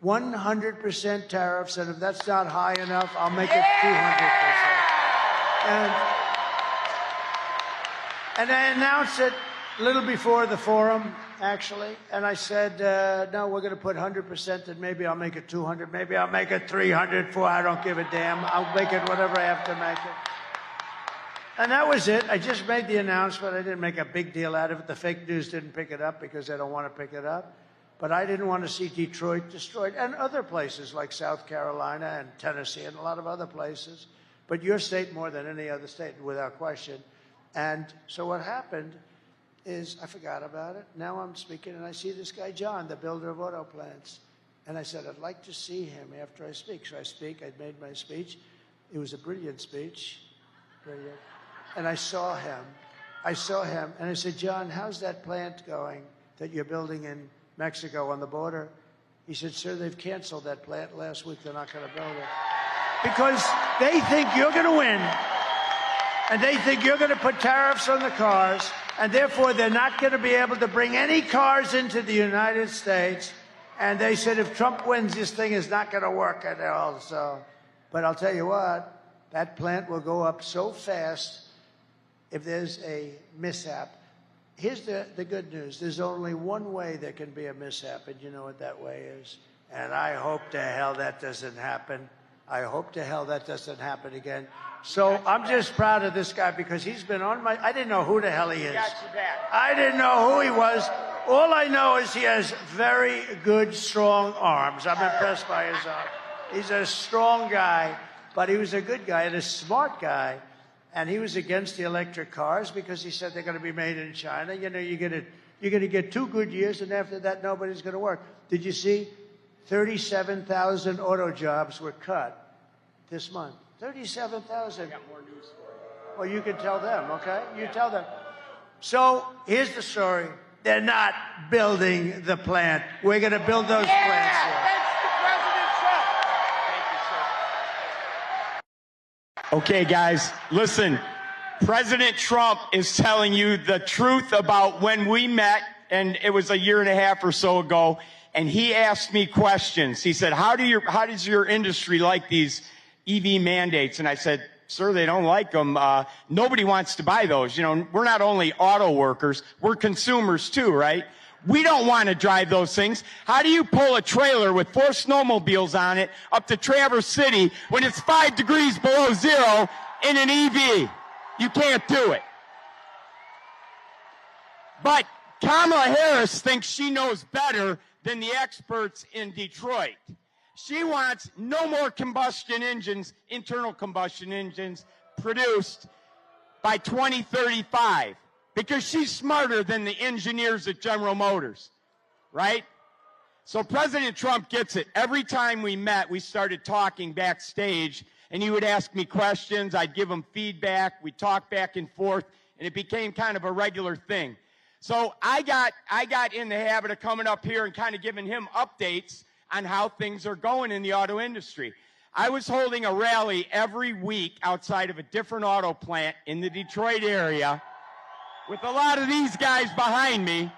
100% tariffs, and if that's not high enough, I'll make it 200%. And I announced it a little before the forum, actually, and I said, no, we're going to put 100%, and maybe I'll make it 200, maybe I'll make it 300, 400, I don't give a damn. I'll make it whatever I have to make it. And that was it. I just made the announcement. I didn't make a big deal out of it. The fake news didn't pick it up because they don't want to pick it up. But I didn't want to see Detroit destroyed, and other places like South Carolina and Tennessee and a lot of other places. But your state more than any other state, without question. And so what happened is I forgot about it. Now I'm speaking, and I see this guy, John, the builder of auto plants. And I said, I'd like to see him after I speak. So I speak. I made my speech. It was a brilliant speech. Brilliant. And I saw him. And I said, John, how's that plant going that you're building in Mexico on the border? He said, sir, they've canceled that plant last week. They're not going to build it. Because they think you're going to win. And they think you're going to put tariffs on the cars. And therefore, they're not going to be able to bring any cars into the United States. And they said, if Trump wins, this thing is not going to work at all. So, but I'll tell you what, that plant will go up so fast if there's a mishap. Here's the good news. There's only one way there can be a mishap, and you know what that way is. And I hope to hell that doesn't happen. I hope to hell that doesn't happen again. So I'm just proud of this guy because he's been on my... I didn't know who the hell he is. I didn't know who he was. All I know is he has very good, strong arms. I'm impressed by his arms. He's a strong guy, but he was a good guy and a smart guy. And he was against the electric cars because he said they're going to be made in China. You know, you're going to get 2 good years, and after that, nobody's going to work. Did you see 37,000 auto jobs were cut this month? 37,000. I got more news for you. Well, you can tell them, okay? You tell them. So here's the story. They're not building the plant. We're going to build those plants here. Thanks to President Trump. Thank you, sir. Okay, guys, listen. President Trump is telling you the truth about when we met, and it was a year and a half or so ago, and he asked me questions. He said, how does your industry like these EV mandates? And I said, sir, they don't like them. Nobody wants to buy those. You know, we're not only auto workers, we're consumers too, right? We don't want to drive those things. How do you pull a trailer with 4 snowmobiles on it up to Traverse City when it's 5 degrees below zero in an EV? You can't do it. But Kamala Harris thinks she knows better than the experts in Detroit. She wants no more combustion engines, internal combustion engines, produced by 2035 because she's smarter than the engineers at General Motors, right? So President Trump gets it. Every time we met, we started talking backstage, and he would ask me questions. I'd give him feedback. We'd talk back and forth, and it became kind of a regular thing. So I got in the habit of coming up here and kind of giving him updates on how things are going in the auto industry. I was holding a rally every week outside of a different auto plant in the Detroit area with a lot of these guys behind me.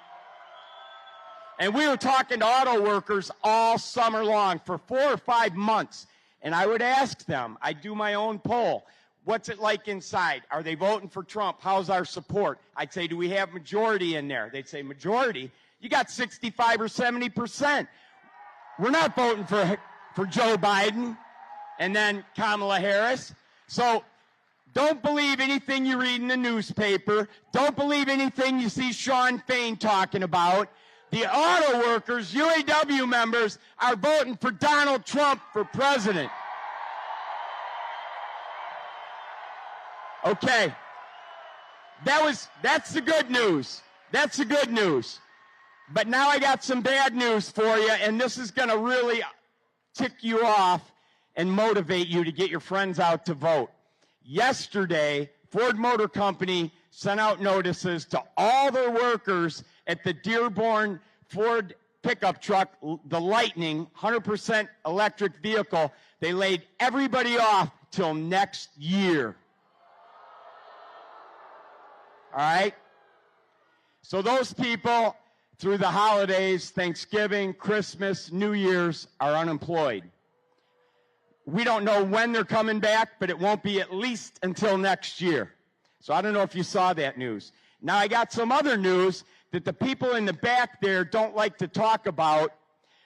And we were talking to auto workers all summer long for 4 or 5 months. And I would ask them, I'd do my own poll. What's it like inside? Are they voting for Trump? How's our support? I'd say, do we have majority in there? They'd say, majority? You got 65 or 70%. We're not voting for Joe Biden and then Kamala Harris. So don't believe anything you read in the newspaper. Don't believe anything you see Sean Fain talking about. The auto workers, UAW members, are voting for Donald Trump for president. Okay. That's the good news. That's the good news. But now I got some bad news for you, and this is going to really tick you off and motivate you to get your friends out to vote. Yesterday, Ford Motor Company sent out notices to all their workers at the Dearborn Ford pickup truck, the Lightning, 100% electric vehicle. They laid everybody off till next year. All right? So those people, through the holidays, Thanksgiving, Christmas, New Year's, are unemployed. We don't know when they're coming back, but it won't be at least until next year. So I don't know if you saw that news. Now I got some other news that the people in the back there don't like to talk about,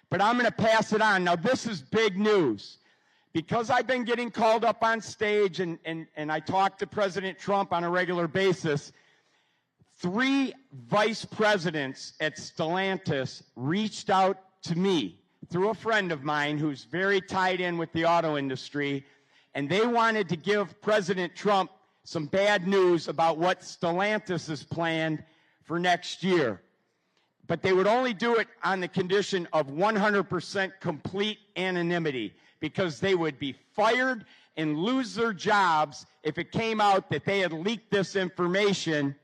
but I'm going to pass it on. Now this is big news. Because I've been getting called up on stage and I talk to President Trump on a regular basis, 3 vice presidents at Stellantis reached out to me through a friend of mine who's very tied in with the auto industry, and they wanted to give President Trump some bad news about what Stellantis has planned for next year. But they would only do it on the condition of 100% complete anonymity, because they would be fired and lose their jobs if it came out that they had leaked this information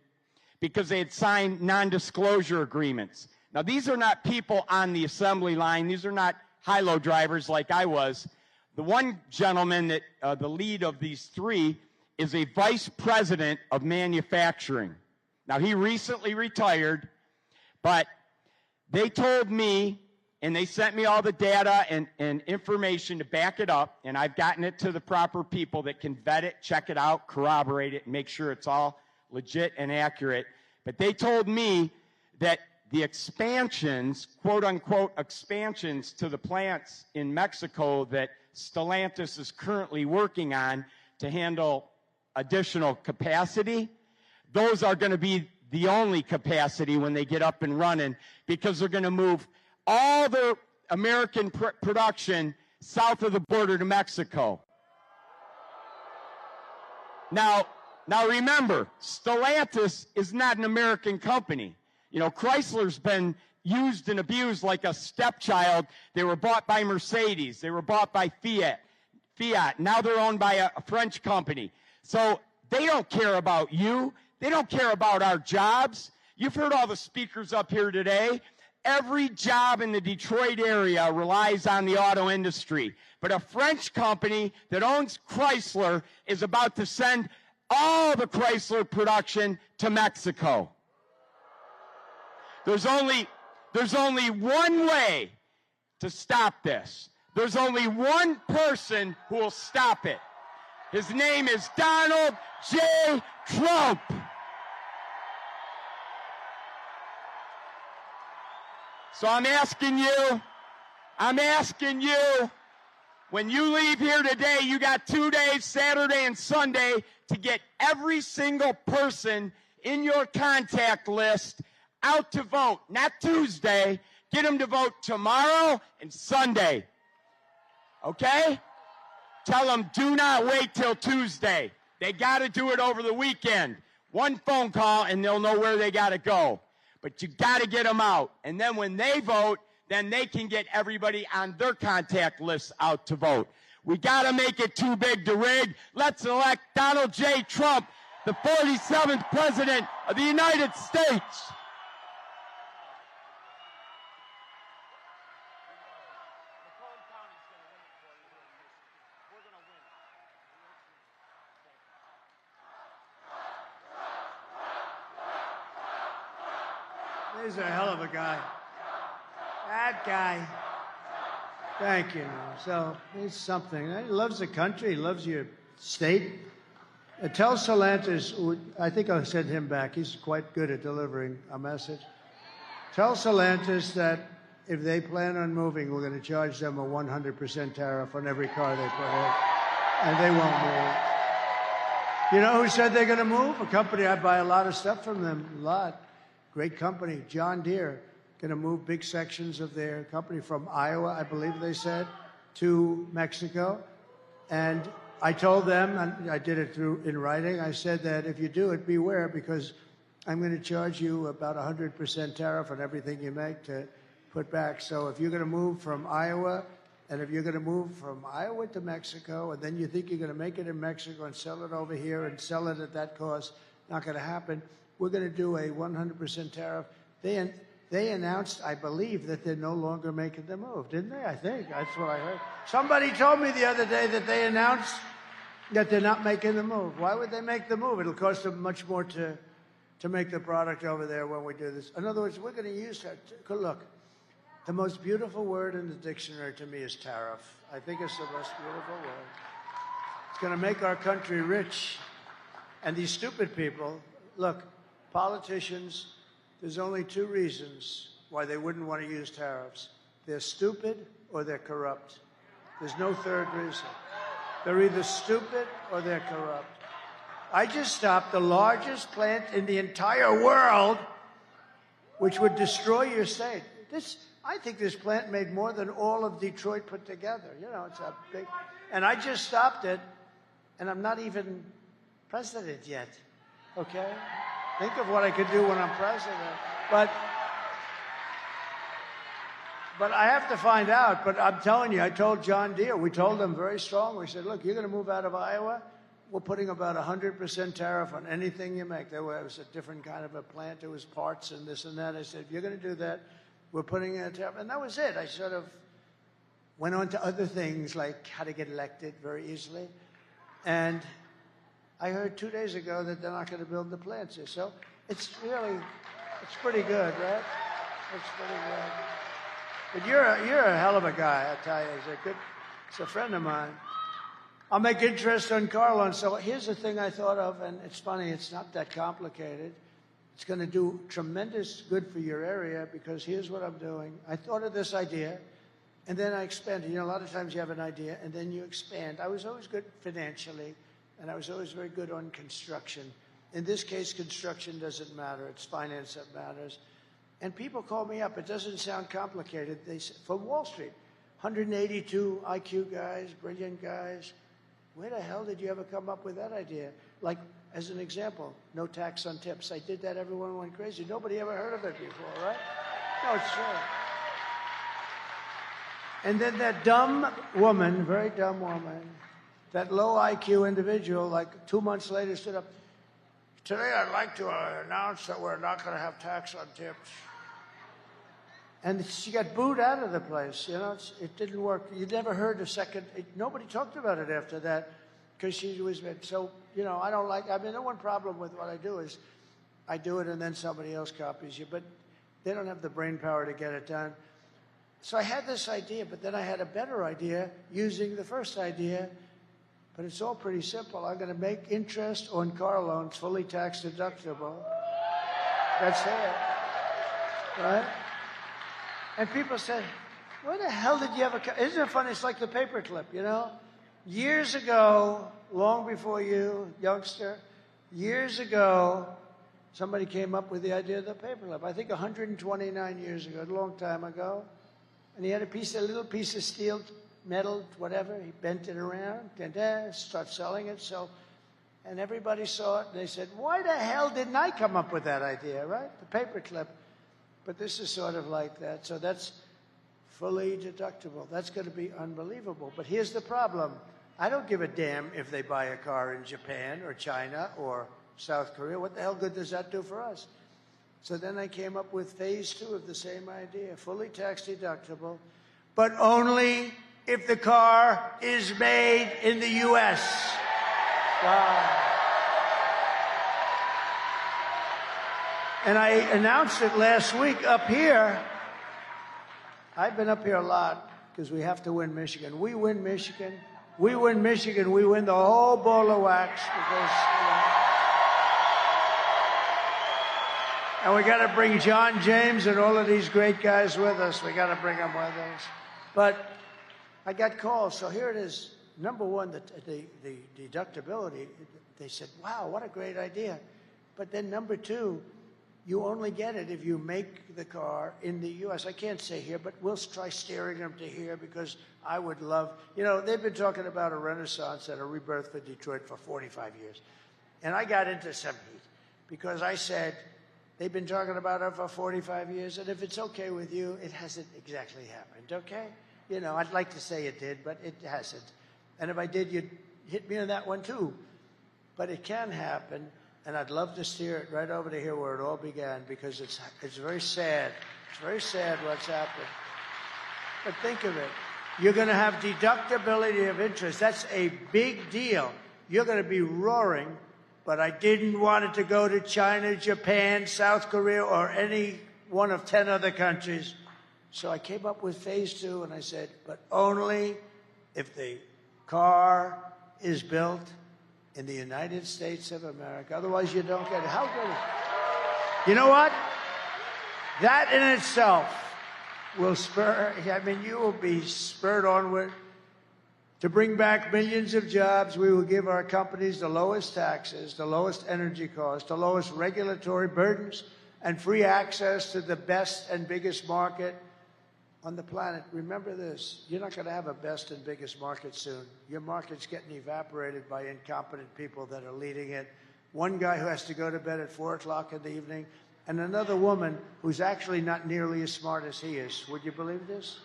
because they had signed non-disclosure agreements. Now, these are not people on the assembly line. These are not high-low drivers like I was. The one gentleman that, the lead of these 3, is a vice president of manufacturing. Now, he recently retired, but they told me, and they sent me all the data and information to back it up, and I've gotten it to the proper people that can vet it, check it out, corroborate it, and make sure it's all legit and accurate. But they told me that the expansions, quote-unquote expansions to the plants in Mexico that Stellantis is currently working on to handle additional capacity, those are going to be the only capacity when they get up and running, because they're going to move all the American production south of the border to Mexico. Now remember, Stellantis is not an American company. You know, Chrysler's been used and abused like a stepchild. They were bought by Mercedes. They were bought by Fiat. Now they're owned by a French company. So they don't care about you. They don't care about our jobs. You've heard all the speakers up here today. Every job in the Detroit area relies on the auto industry. But a French company that owns Chrysler is about to send all the Chrysler production to Mexico. There's only one way to stop this. There's only one person who will stop it. His name is Donald J. Trump. So I'm asking you, when you leave here today, you got 2 days, Saturday and Sunday, to get every single person in your contact list out to vote. Not Tuesday. Get them to vote tomorrow and Sunday. Okay? Tell them, do not wait till Tuesday. They got to do it over the weekend. One phone call and they'll know where they got to go. But you got to get them out. And then when they vote, then they can get everybody on their contact list out to vote. We got to make it too big to rig. Let's elect Donald J. Trump, the 47th President of the United States. He's a hell of a guy. That guy. Thank you. So he's something. He loves the country. He loves your state. Tell Stellantis, I think I'll send him back. He's quite good at delivering a message. Tell Stellantis that if they plan on moving, we're going to charge them a 100% tariff on every car they put in, and they won't move. You know who said they're going to move? A company I buy a lot of stuff from them. A lot. Great company, John Deere, going to move big sections of their company from Iowa, I believe they said, to Mexico. And I told them, and I did it in writing, I said that if you do it, beware, because I'm going to charge you about 100% tariff on everything you make to put back. So if you're going to move from Iowa, and if you're going to move from Iowa to Mexico, and then you think you're going to make it in Mexico and sell it over here and sell it at that cost, not going to happen. We're going to do a 100% tariff. They announced, I believe, that they're no longer making the move, didn't they? I think. That's what I heard. Somebody told me the other day that they announced that they're not making the move. Why would they make the move? It'll cost them much more to to make the product over there when we do this. In other words, we're going to use her. Look, the most beautiful word in the dictionary to me is tariff. I think it's the most beautiful word. It's going to make our country rich. And these stupid people, look, politicians, there's only two reasons why they wouldn't want to use tariffs. They're stupid or they're corrupt. There's no third reason. They're either stupid or they're corrupt. I just stopped the largest plant in the entire world, which would destroy your state. I think this plant made more than all of Detroit put together. You know, it's a big... And I just stopped it, and I'm not even president yet, okay? Think of what I could do when I'm president. But I have to find out. But I'm telling you, I told John Deere, we told them very strongly. We said, look, you're going to move out of Iowa. We're putting about 100% tariff on anything you make. It was a different kind of a plant. It was parts and this and that. I said, if you're going to do that, we're putting in a tariff. And that was it. I sort of went on to other things like how to get elected very easily. And I heard 2 days ago that they're not going to build the plants here. So it's pretty good, right? It's pretty good. But you're a hell of a guy, I tell you. He's a friend of mine. I'll make interest on car loans. So here's the thing I thought of, and it's funny, it's not that complicated. It's going to do tremendous good for your area because here's what I'm doing. I thought of this idea, and then I expanded. You know, a lot of times you have an idea, and then you expand. I was always good financially, and I was always very good on construction. In this case, construction doesn't matter. It's finance that matters. And people call me up. It doesn't sound complicated. They say, from Wall Street, 182 IQ guys, brilliant guys. Where the hell did you ever come up with that idea? Like, as an example, no tax on tips. I did that. Everyone went crazy. Nobody ever heard of it before, right? No, it's true. And then that dumb woman, very dumb woman, that low IQ individual, like 2 months later stood up. Today I'd like to announce that we're not going to have tax on tips. And she got booed out of the place. You know, it didn't work. You never heard a second. Nobody talked about it after that because she was. So, you know, I don't like. I mean, the one problem with what I do is I do it and then somebody else copies you, but they don't have the brain power to get it done. So I had this idea, but then I had a better idea using the first idea. But it's all pretty simple. I'm going to make interest on car loans fully tax deductible. That's it, right? And people said, where the hell did you ever come? Isn't it funny? It's like the paperclip, you know? Years ago, long before you, youngster, years ago, somebody came up with the idea of the paperclip. I think 129 years ago, a long time ago. And he had a little piece of steel, metal, whatever. He bent it around, and start selling it. So, and everybody saw it, and they said, why the hell didn't I come up with that idea, right? The paperclip. But this is sort of like that. So that's fully deductible. That's going to be unbelievable. But here's the problem. I don't give a damn if they buy a car in Japan or China or South Korea. What the hell good does that do for us? So then I came up with phase 2 of the same idea, fully tax deductible, but only if the car is made in the U.S. Wow. And I announced it last week up here. I've been up here a lot because we have to win Michigan. We win Michigan. We win Michigan. We win the whole ball of wax because, and we got to bring John James and all of these great guys with us. We got to bring them with us. But I got calls. So here it is. Number one, the deductibility. They said, wow, what a great idea. But then number two, you only get it if you make the car in the U.S. I can't say here, but we'll try steering them to here because I would love, you know, they've been talking about a renaissance and a rebirth for Detroit for 45 years. And I got into some heat because I said, they've been talking about it for 45 years, and if it's okay with you, it hasn't exactly happened, okay? You know, I'd like to say it did, but it hasn't. And if I did, you'd hit me on that one too. But it can happen. And I'd love to steer it right over to here where it all began because it's very sad. It's very sad what's happened. But think of it. You're going to have deductibility of interest. That's a big deal. You're going to be roaring but I didn't want it to go to China, Japan, South Korea, or any one of 10 other countries. So I came up with phase 2, and I said, but only if the car is built in the United States of America. Otherwise, you don't get it. How good is it? You know what? That in itself will spur, I mean, you will be spurred onward to bring back millions of jobs. We will give our companies the lowest taxes, the lowest energy costs, the lowest regulatory burdens, and free access to the best and biggest market on the planet. Remember this, you're not going to have a best and biggest market soon. Your market's getting evaporated by incompetent people that are leading it. One guy who has to go to bed at 4 o'clock in the evening, and another woman who's actually not nearly as smart as he is. Would you believe this?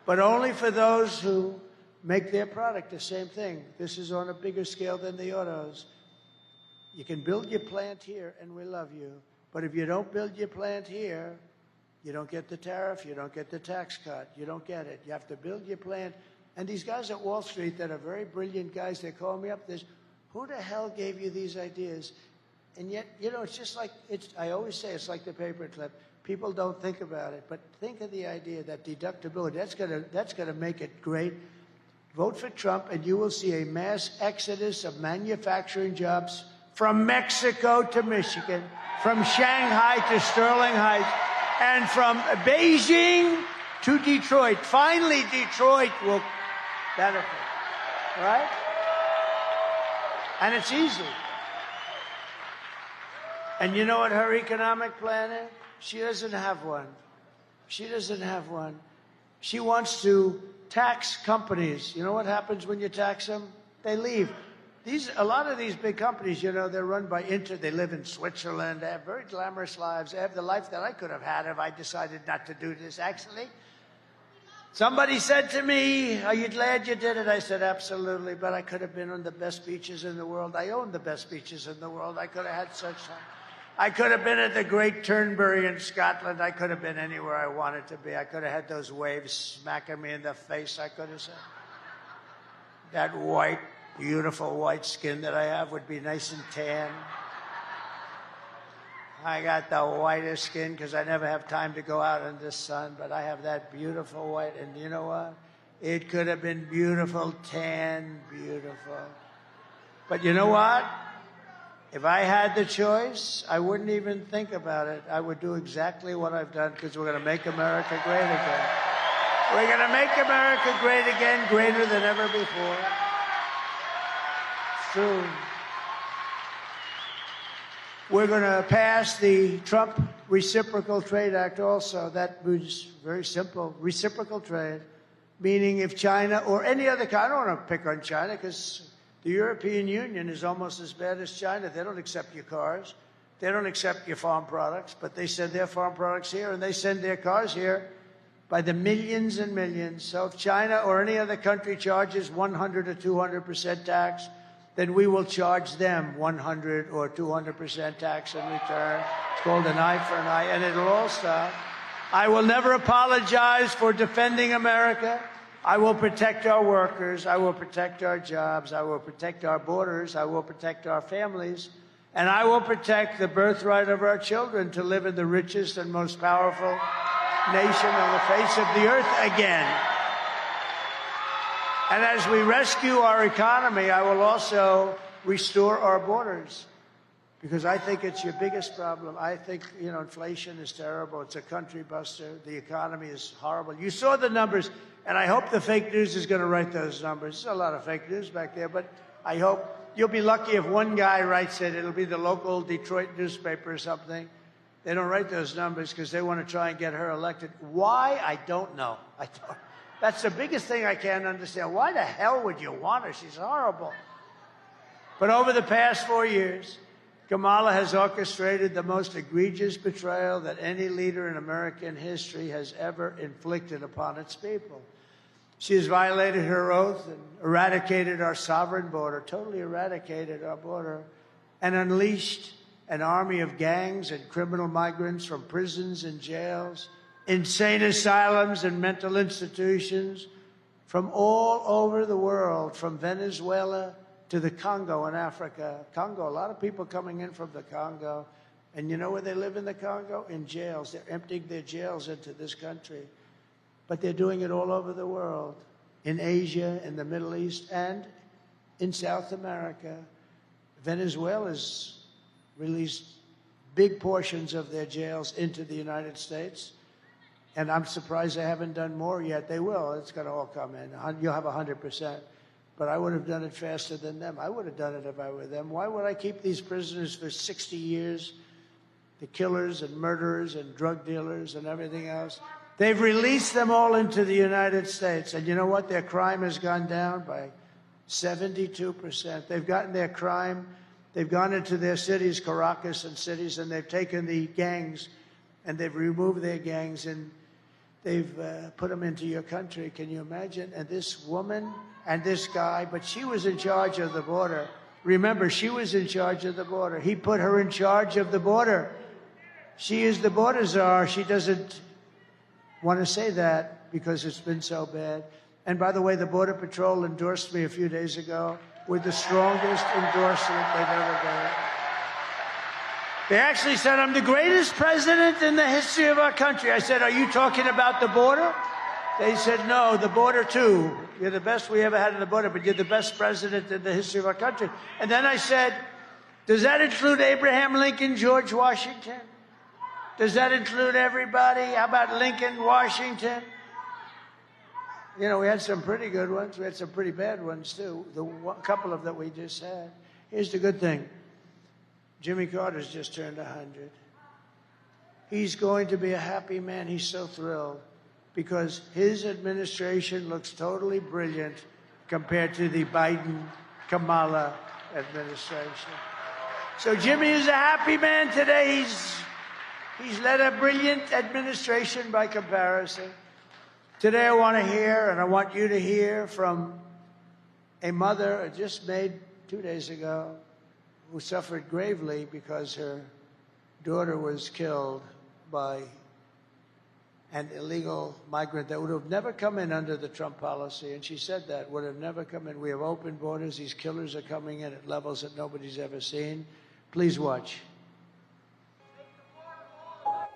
But only for those who make their product the same thing. This is on a bigger scale than the autos. You can build your plant here, and we love you. But if you don't build your plant here, you don't get the tariff, you don't get the tax cut, you don't get it. You have to build your plant. And these guys at Wall Street that are very brilliant guys, they call me up, this, who the hell gave you these ideas? And yet, you know, it's just like, I always say it's like the paperclip. People don't think about it, but think of the idea that deductibility, that's gonna make it great. Vote for Trump, and you will see a mass exodus of manufacturing jobs from Mexico to Michigan, from Shanghai to Sterling Heights, and from Beijing to Detroit. Finally, Detroit will benefit, right? And it's easy. And you know what her economic plan is? She doesn't have one. She doesn't have one. She wants to tax companies. You know what happens when you tax them? They leave. A lot of these big companies, you know, they're run by they live in Switzerland, they have very glamorous lives. They have the life that I could have had if I decided not to do this. Actually, somebody said to me, are you glad you did it? I said, absolutely, but I could have been on the best beaches in the world. I own the best beaches in the world. I could have had such time. I could have been at the Great Turnberry in Scotland. I could have been anywhere I wanted to be. I could have had those waves smacking me in the face. I could have said, that white, beautiful white skin that I have would be nice and tan. I got the whitest skin because I never have time to go out in the sun, but I have that beautiful white. And you know what? It could have been beautiful, tan, beautiful. But you know what? If I had the choice, I wouldn't even think about it. I would do exactly what I've done because we're going to make America great again. We're going to make America great again, greater than ever before. It's true. We're going to pass the Trump Reciprocal Trade Act also. That was very simple. Reciprocal trade, meaning if China or any other country, I don't want to pick on China because the European Union is almost as bad as China. They don't accept your cars. They don't accept your farm products, but they send their farm products here, and they send their cars here by the millions and millions. So if China or any other country charges 100 or 200% tax, then we will charge them 100 or 200% tax in return. It's called an eye for an eye, and it'll all stop. I will never apologize for defending America. I will protect our workers. I will protect our jobs. I will protect our borders. I will protect our families. And I will protect the birthright of our children to live in the richest and most powerful nation on the face of the earth again. And as we rescue our economy, I will also restore our borders, because I think it's your biggest problem. I think, you know, inflation is terrible. It's a country buster. The economy is horrible. You saw the numbers, and I hope the fake news is going to write those numbers. There's a lot of fake news back there, but I hope you'll be lucky if one guy writes it. It'll be the local Detroit newspaper or something. They don't write those numbers because they want to try and get her elected. Why? I don't know. That's the biggest thing I can't understand. Why the hell would you want her? She's horrible. But over the past 4 years, Kamala has orchestrated the most egregious betrayal that any leader in American history has ever inflicted upon its people. She has violated her oath and eradicated our sovereign border, totally eradicated our border, and unleashed an army of gangs and criminal migrants from prisons and jails, insane asylums and mental institutions from all over the world, from Venezuela to the Congo in Africa. Congo, a lot of people coming in from the Congo. And you know where they live in the Congo? In jails. They're emptying their jails into this country. But they're doing it all over the world, in Asia, in the Middle East, and in South America. Venezuela's released big portions of their jails into the United States. And I'm surprised they haven't done more yet. They will. It's going to all come in. You'll have 100%. But I would have done it faster than them. I would have done it if I were them. Why would I keep these prisoners for 60 years? The killers and murderers and drug dealers and everything else. They've released them all into the United States. And you know what? Their crime has gone down by 72%. They've gotten their crime. They've gone into their cities, Caracas and cities, and they've taken the gangs and they've removed their gangs and they've put them into your country. Can you imagine? And this woman and this guy, but she was in charge of the border. Remember, she was in charge of the border. He put her in charge of the border. She is the border czar. She doesn't want to say that because it's been so bad. And by the way, the Border Patrol endorsed me a few days ago with the strongest endorsement they've ever done. They actually said, I'm the greatest president in the history of our country. I said, are you talking about the border? They said, no, the border too. You're the best we ever had in the border, but you're the best president in the history of our country. And then I said, does that include Abraham Lincoln, George Washington? Does that include everybody? How about Lincoln, Washington? You know, we had some pretty good ones. We had some pretty bad ones, too. The couple of that we just had. Here's the good thing. Jimmy Carter's just turned 100. He's going to be a happy man. He's so thrilled because his administration looks totally brilliant compared to the Biden-Kamala administration. So Jimmy is a happy man today. He's led a brilliant administration by comparison. Today I want to hear, and I want you to hear from a mother just made 2 days ago who suffered gravely because her daughter was killed by an illegal migrant that would have never come in under the Trump policy. And she said that, would have never come in. We have open borders. These killers are coming in at levels that nobody's ever seen. Please watch.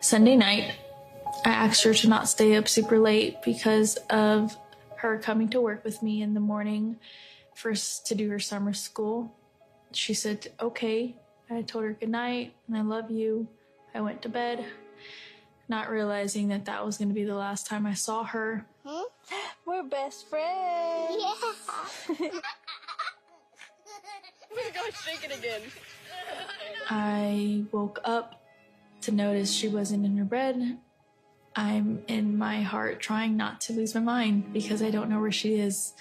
Sunday night, I asked her to not stay up super late because of her coming to work with me in the morning to do her summer school. She said, okay. I told her good night and I love you. I went to bed, not realizing that that was going to be the last time I saw her. We're best friends. Yeah. We're going shaking again. I woke up to notice she wasn't in her bed. I'm in my heart trying not to lose my mind because I don't know where she is.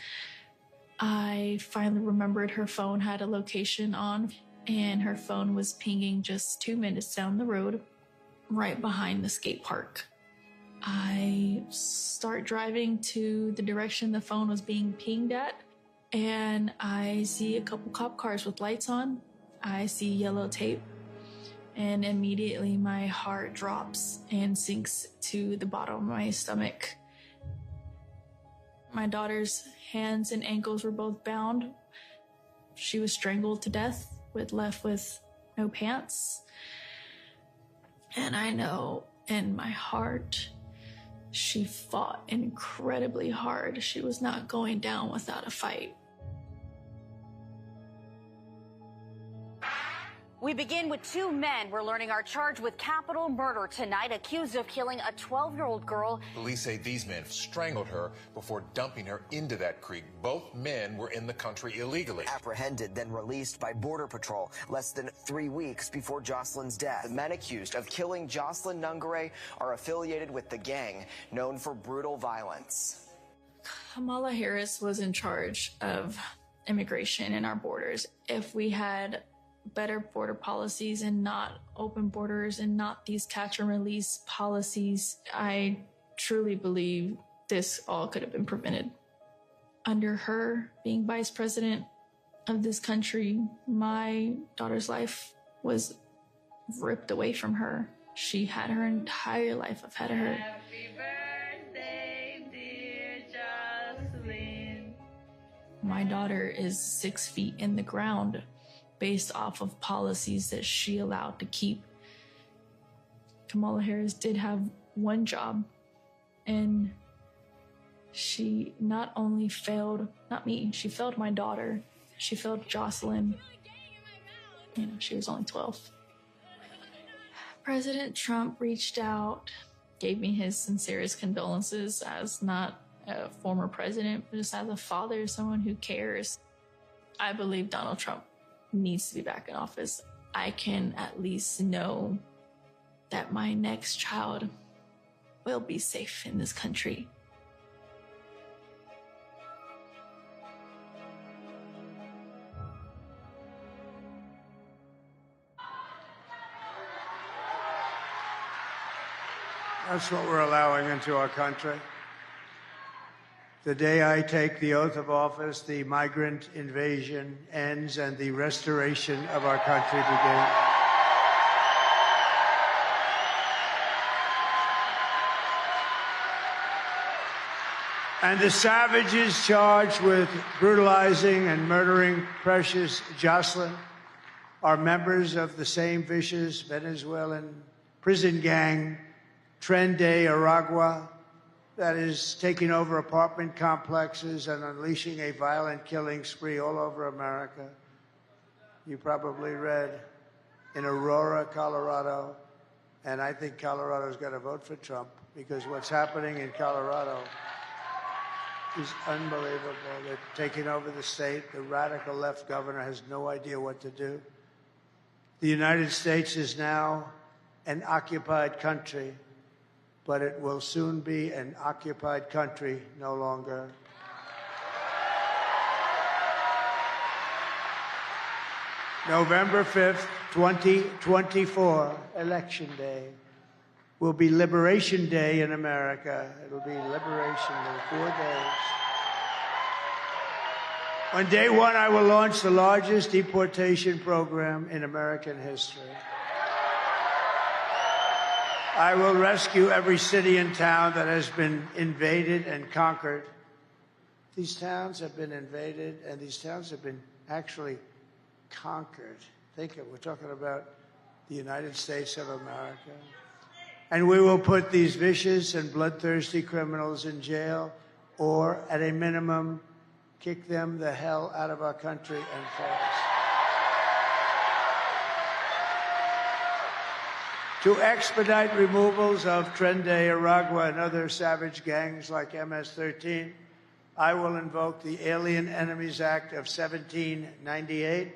I finally remembered her phone had a location on and her phone was pinging just 2 minutes down the road, right behind the skate park. I start driving to the direction the phone was being pinged at, and I see a couple cop cars with lights on. I see yellow tape, and immediately my heart drops and sinks to the bottom of my stomach. My daughter's hands and ankles were both bound. She was strangled to death, left with no pants. And I know in my heart, she fought incredibly hard. She was not going down without a fight. We begin with two men we're learning are charged with capital murder tonight, accused of killing a 12-year-old girl. Police say these men strangled her before dumping her into that creek. Both men were in the country illegally. Apprehended, then released by Border Patrol less than 3 weeks before Jocelyn's death. The men accused of killing Jocelyn Nungare are affiliated with the gang known for brutal violence. Kamala Harris was in charge of immigration in our borders. If we had better border policies and not open borders and not these catch and release policies, I truly believe this all could have been prevented. Under her being vice president of this country, my daughter's life was ripped away from her. She had her entire life ahead of her. Happy birthday, dear Jocelyn. My daughter is 6 feet in the ground based off of policies that she allowed to keep. Kamala Harris did have one job, and she not only failed, not me, she failed my daughter. She failed Jocelyn. You know, she was only 12. President Trump reached out, gave me his sincerest condolences as not a former president, but just as a father, someone who cares. I believe Donald Trump needs to be back in office. I can at least know that my next child will be safe in this country. That's what we're allowing into our country. The day I take the oath of office, the migrant invasion ends and the restoration of our country begins. And the savages charged with brutalizing and murdering precious Jocelyn are members of the same vicious Venezuelan prison gang, Tren de Aragua, that is taking over apartment complexes and unleashing a violent killing spree all over America. You probably read in Aurora, Colorado, and I think Colorado's got to vote for Trump because what's happening in Colorado is unbelievable. They're taking over the state. The radical left governor has no idea what to do. The United States is now an occupied country, but it will soon be an occupied country no longer. November 5th, 2024, Election Day, will be Liberation Day in America. It'll be Liberation Day, 4 days. On day one, I will launch the largest deportation program in American history. I will rescue every city and town that has been invaded and conquered. These towns have been invaded, and these towns have been actually conquered. Think of it. We're talking about the United States of America. And we will put these vicious and bloodthirsty criminals in jail, or at a minimum, kick them the hell out of our country and fast. To expedite removals of Tren de Aragua and other savage gangs like MS-13, I will invoke the Alien Enemies Act of 1798.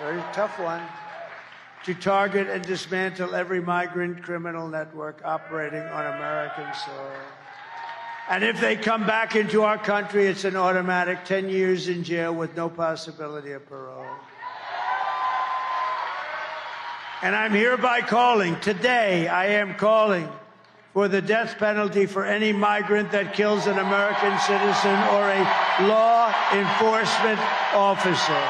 Very tough one. To target and dismantle every migrant criminal network operating on American soil. And if they come back into our country, it's an automatic 10 years in jail with no possibility of parole. And I'm hereby calling, today I am calling for the death penalty for any migrant that kills an American citizen or a law enforcement officer.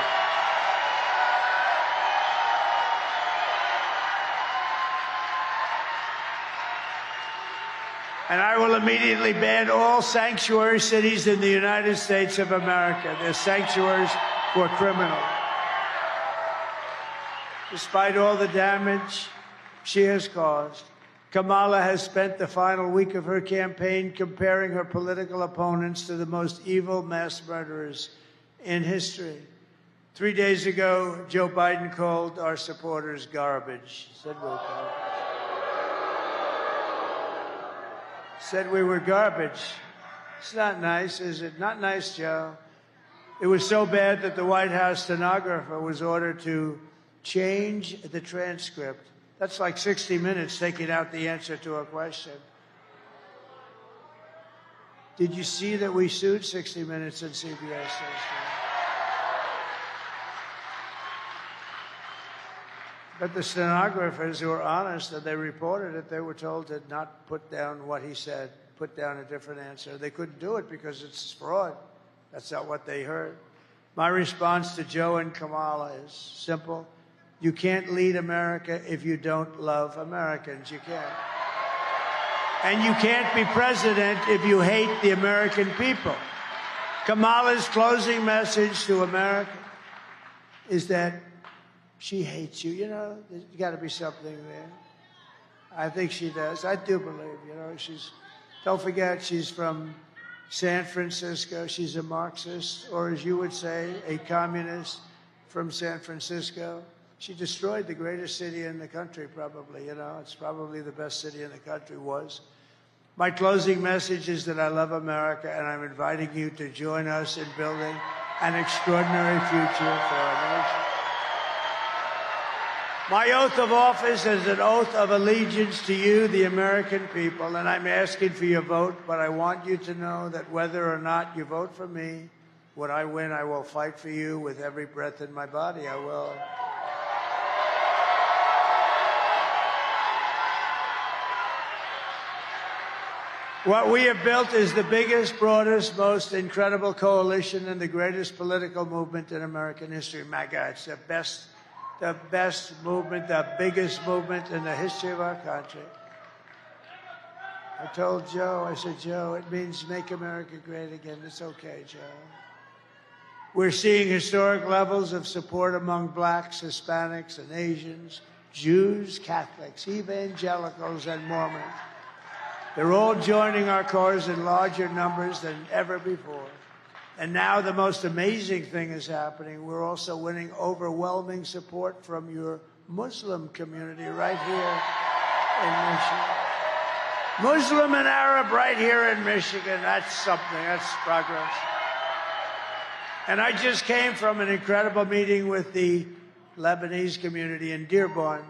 And I will immediately ban all sanctuary cities in the United States of America. They're sanctuaries for criminals. Despite all the damage she has caused, Kamala has spent the final week of her campaign comparing her political opponents to the most evil mass murderers in history. 3 days ago, Joe Biden called our supporters garbage. Said we were garbage. It's not nice, is it? Not nice, Joe. It was so bad that the White House stenographer was ordered to change the transcript. That's like 60 Minutes taking out the answer to a question. Did you see that we sued 60 Minutes and CBS? But the stenographers who were honest and they reported it, they were told to not put down what he said, put down a different answer. They couldn't do it because it's fraud. That's not what they heard. My response to Joe and Kamala is simple. You can't lead America if you don't love Americans. You can't. And you can't be president if you hate the American people. Kamala's closing message to America is that she hates you. You know, there's got to be something there. I think she does. I do believe, you know, don't forget, she's from San Francisco. She's a Marxist, or as you would say, a communist from San Francisco. She destroyed the greatest city in the country, probably. You know, it's probably the best city in the country was. My closing message is that I love America, and I'm inviting you to join us in building an extraordinary future for our nation. My oath of office is an oath of allegiance to you, the American people, and I'm asking for your vote, but I want you to know that whether or not you vote for me, when I win, I will fight for you with every breath in my body. I will. What we have built is the biggest, broadest, most incredible coalition and the greatest political movement in American history. My God, it's the best movement, the biggest movement in the history of our country. I told Joe, I said, Joe, it means make America great again. It's okay, Joe. We're seeing historic levels of support among blacks, Hispanics, and Asians, Jews, Catholics, evangelicals, and Mormons. They're all joining our cause in larger numbers than ever before. And now the most amazing thing is happening. We're also winning overwhelming support from your Muslim community right here in Michigan. Muslim and Arab right here in Michigan. That's something. That's progress. And I just came from an incredible meeting with the Lebanese community in Dearborn.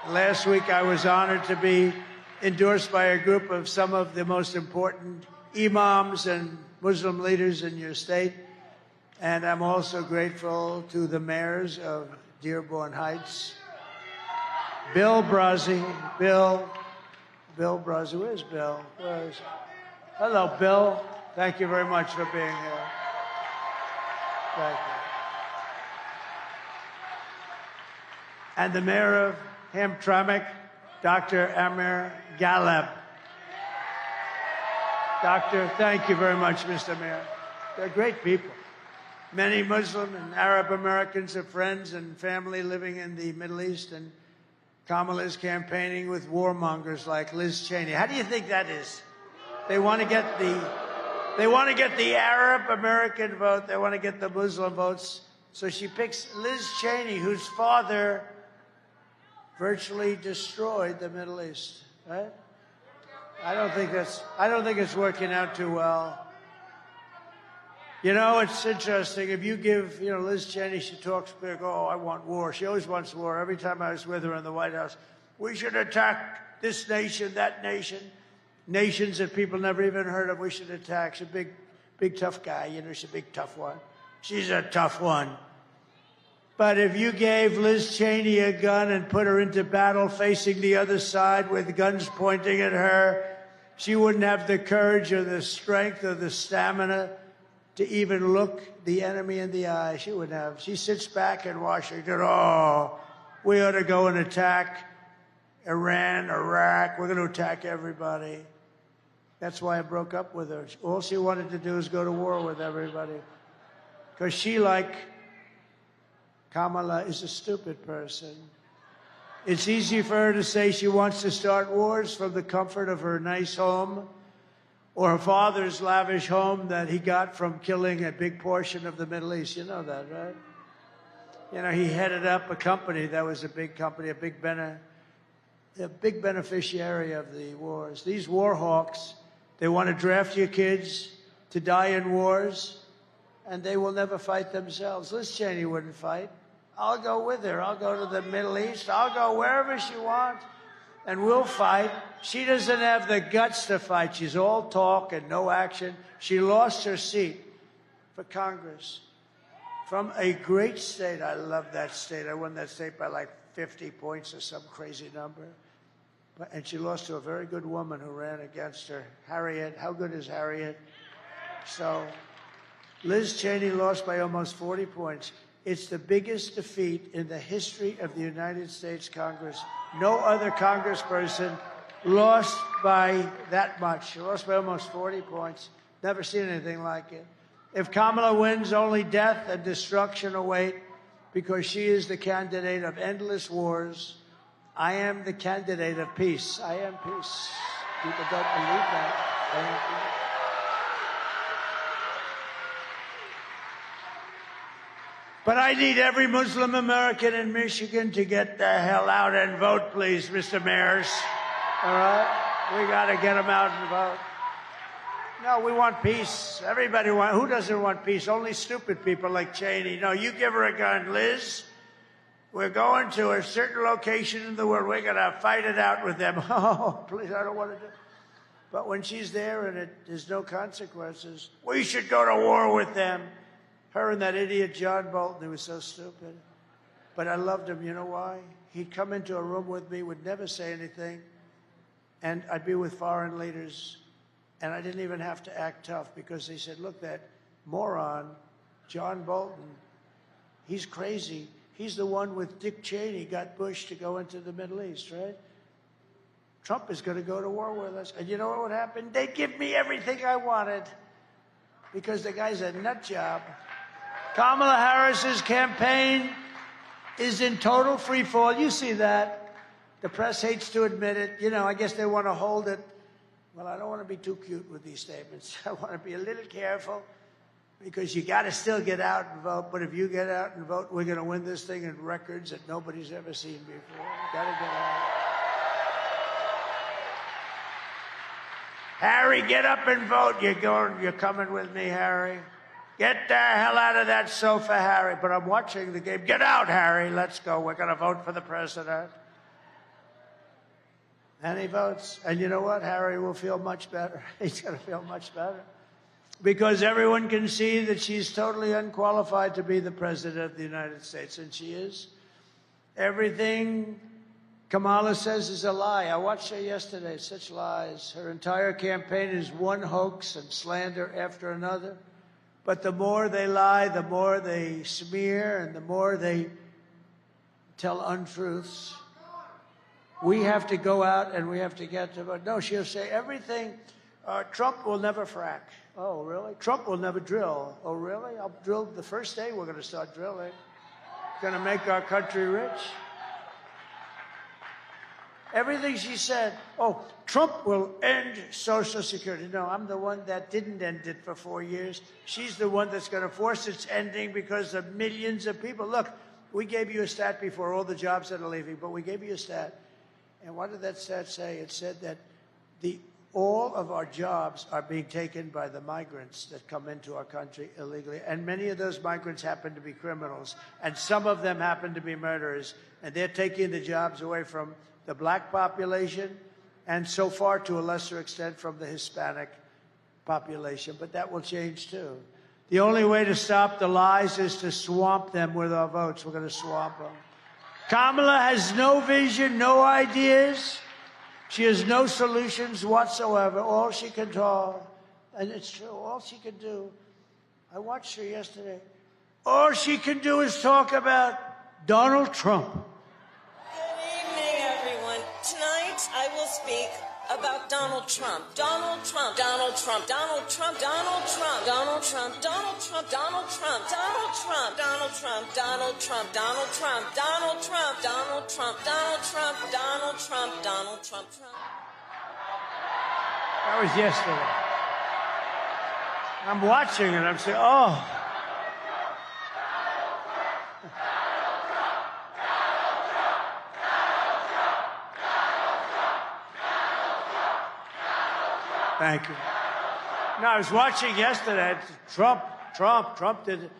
Last week I was honored to be endorsed by a group of some of the most important imams and Muslim leaders in your state. And I'm also grateful to the mayors of Dearborn Heights. Bill Brazzi. Bill Brazzi. Where's Bill? Hello, Bill. Thank you very much for being here. Thank you. And the mayor of Hamtramck, Dr. Amir Galeb. Doctor, thank you very much, Mr. Mayor. They're great people. Many Muslim and Arab Americans are friends and family living in the Middle East, and Kamala is campaigning with warmongers like Liz Cheney. How do you think that is? They want to get the Arab American vote. They want to get the Muslim votes. So she picks Liz Cheney, whose father virtually destroyed the Middle East, right? I don't think it's working out too well. You know, it's interesting. If you give, Liz Cheney, she talks big, oh, I want war. She always wants war. Every time I was with her in the White House, we should attack this nation, that nation, nations that people never even heard of, we should attack. She's a big tough guy, she's a big tough one. She's a tough one. But if you gave Liz Cheney a gun and put her into battle facing the other side with guns pointing at her, she wouldn't have the courage or the strength or the stamina to even look the enemy in the eye. She wouldn't have. She sits back in Washington, oh, we ought to go and attack Iran, Iraq. We're going to attack everybody. That's why I broke up with her. All she wanted to do is go to war with everybody. Because she, like Kamala, is a stupid person. It's easy for her to say she wants to start wars from the comfort of her nice home or her father's lavish home that he got from killing a big portion of the Middle East. You know that, right? He headed up a company that was a big company, a big beneficiary of the wars. These war hawks, they want to draft your kids to die in wars, and they will never fight themselves. Liz Cheney wouldn't fight. I'll go with her. I'll go to the Middle East. I'll go wherever she wants, and we'll fight. She doesn't have the guts to fight. She's all talk and no action. She lost her seat for Congress from a great state. I love that state. I won that state by like 50 points or some crazy number. And she lost to a very good woman who ran against her, Harriet. How good is Harriet? So Liz Cheney lost by almost 40 points. It's the biggest defeat in the history of the United States Congress. No other congressperson lost by that much. She lost by almost 40 points. Never seen anything like it. If Kamala wins, only death and destruction await because she is the candidate of endless wars. I am the candidate of peace. I am peace. People don't believe that. I am peace. But I need every Muslim American in Michigan to get the hell out and vote, please, Mr. Mayors. All right? We got to get them out and vote. No, we want peace. Everybody wants. Who doesn't want peace? Only stupid people like Cheney. No, you give her a gun, Liz. We're going to a certain location in the world. We're going to fight it out with them. Oh, please, I don't want to do it. But when she's there and there's no consequences, we should go to war with them. Her and that idiot John Bolton, he was so stupid. But I loved him. You know why? He'd come into a room with me, would never say anything, and I'd be with foreign leaders, and I didn't even have to act tough because they said, look, that moron, John Bolton, he's crazy. He's the one with Dick Cheney got Bush to go into the Middle East, right? Trump is going to go to war with us. And you know what would happen? They'd give me everything I wanted because the guy's a nut job. Kamala Harris's campaign is in total free fall. You see that. The press hates to admit it. You know, I guess they want to hold it. Well, I don't want to be too cute with these statements. I want to be a little careful because you got to still get out and vote. But if you get out and vote, we're going to win this thing in records that nobody's ever seen before. You got to get out. Harry, get up and vote. You're coming with me, Harry. Get the hell out of that sofa, Harry. But I'm watching the game. Get out, Harry. Let's go. We're going to vote for the president. And he votes. And you know what? Harry will feel much better. He's going to feel much better. Because everyone can see that she's totally unqualified to be the president of the United States. And she is. Everything Kamala says is a lie. I watched her yesterday. Such lies. Her entire campaign is one hoax and slander after another. But the more they lie, the more they smear, and the more they tell untruths. We have to go out and we have to get to vote. No, she'll say everything. Trump will never frack. Oh, really? Trump will never drill. Oh, really? I'll drill the first day we're going to start drilling. Going to make our country rich. Everything she said, oh, Trump will end Social Security. No, I'm the one that didn't end it for 4 years. She's the one that's going to force its ending because of millions of people. Look, we gave you a stat before, all the jobs that are leaving, but we gave you a stat. And what did that stat say? It said that all of our jobs are being taken by the migrants that come into our country illegally. And many of those migrants happen to be criminals. And some of them happen to be murderers. And they're taking the jobs away from the black population, and so far, to a lesser extent, from the Hispanic population. But that will change, too. The only way to stop the lies is to swamp them with our votes. We're going to swamp them. Kamala has no vision, no ideas. She has no solutions whatsoever. All she can talk, and it's true, all she can do, I watched her yesterday, all she can do is talk about Donald Trump. Tonight, I will speak about Donald Trump. Donald Trump. Donald Trump. Donald Trump. Donald Trump. Donald Trump. Donald Trump. Donald Trump. Donald Trump. Donald Trump. Donald Trump. Donald Trump. Donald Trump. Donald Trump. Donald Trump. Donald Trump. Donald Trump. That was yesterday. I'm watching it. I'm saying, oh. Thank you. No, I was watching yesterday. Trump did it.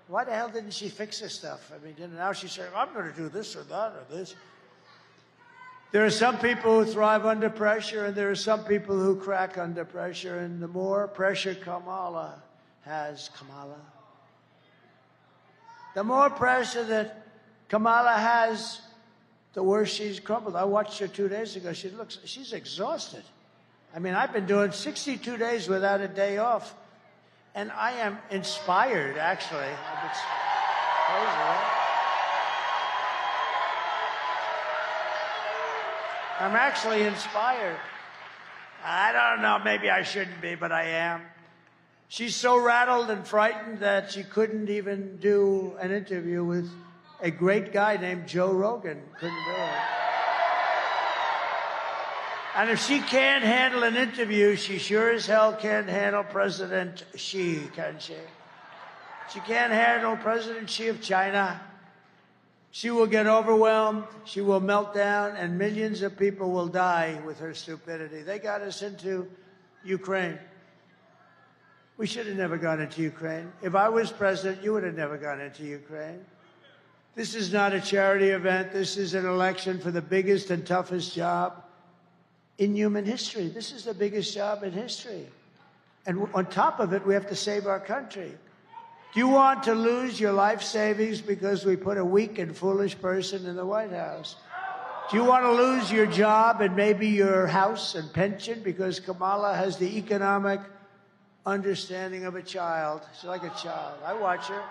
Why the hell didn't she fix this stuff? I mean, now she's saying, I'm going to do this or that or this. There are some people who thrive under pressure, and there are some people who crack under pressure. And the more pressure Kamala has, the more pressure that Kamala has, the worse she's crumbled. I watched her 2 days ago. She's exhausted. I mean, I've been doing 62 days without a day off, and I am inspired, actually. It's crazy, right? I'm actually inspired. I don't know, maybe I shouldn't be, but I am. She's so rattled and frightened that she couldn't even do an interview with a great guy named Joe Rogan. Couldn't do it. And if she can't handle an interview, she sure as hell can't handle President Xi, can she? She can't handle President Xi of China. She will get overwhelmed, she will melt down, and millions of people will die with her stupidity. They got us into Ukraine. We should have never gone into Ukraine. If I was president, you would have never gone into Ukraine. This is not a charity event. This is an election for the biggest and toughest job in human history. This is the biggest job in history. And on top of it, we have to save our country. Do you want to lose your life savings because we put a weak and foolish person in the White House? Do you want to lose your job and maybe your house and pension because Kamala has the economic understanding of a child? She's like a child. I watch her.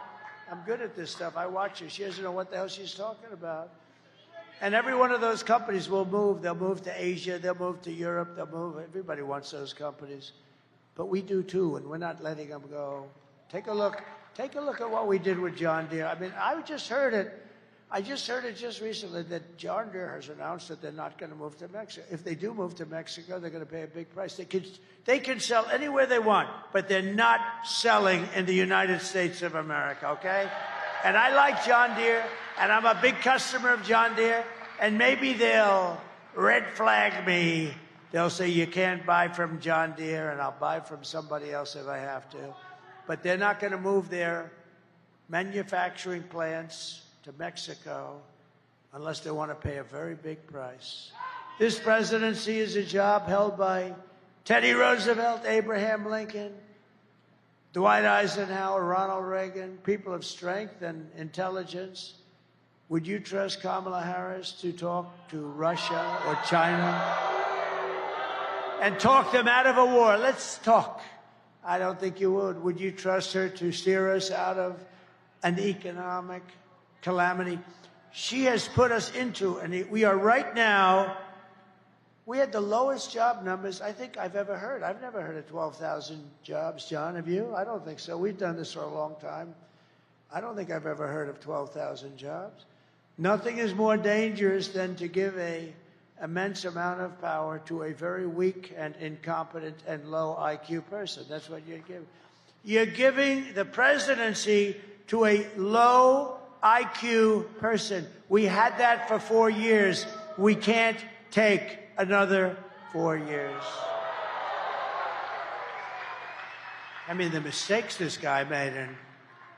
I'm good at this stuff. I watch her. She doesn't know what the hell she's talking about. And every one of those companies will move. They'll move to Asia. They'll move to Europe. They'll move. Everybody wants those companies. But we do too, and we're not letting them go. Take a look. Take a look at what we did with John Deere. I mean, I just heard it. I just heard it just recently that John Deere has announced that they're not going to move to Mexico. If they do move to Mexico, they're going to pay a big price. They can sell anywhere they want, but they're not selling in the United States of America, okay? And I like John Deere, and I'm a big customer of John Deere, and maybe they'll red flag me. They'll say you can't buy from John Deere, and I'll buy from somebody else if I have to. But they're not going to move their manufacturing plants to Mexico unless they want to pay a very big price. This presidency is a job held by Teddy Roosevelt, Abraham Lincoln, Dwight Eisenhower, Ronald Reagan, people of strength and intelligence. Would you trust Kamala Harris to talk to Russia or China and talk them out of a war? Let's talk. I don't think you would. Would you trust her to steer us out of an economic calamity? She has put us into, and we are right now, we had the lowest job numbers I think I've ever heard. I've never heard of 12,000 jobs, John, have you? I don't think so. We've done this for a long time. I don't think I've ever heard of 12,000 jobs. Nothing is more dangerous than to give an immense amount of power to a very weak and incompetent and low IQ person. That's what you're giving. You're giving the presidency to a low IQ person. We had that for 4 years. We can't take another 4 years. I mean, the mistakes this guy made, and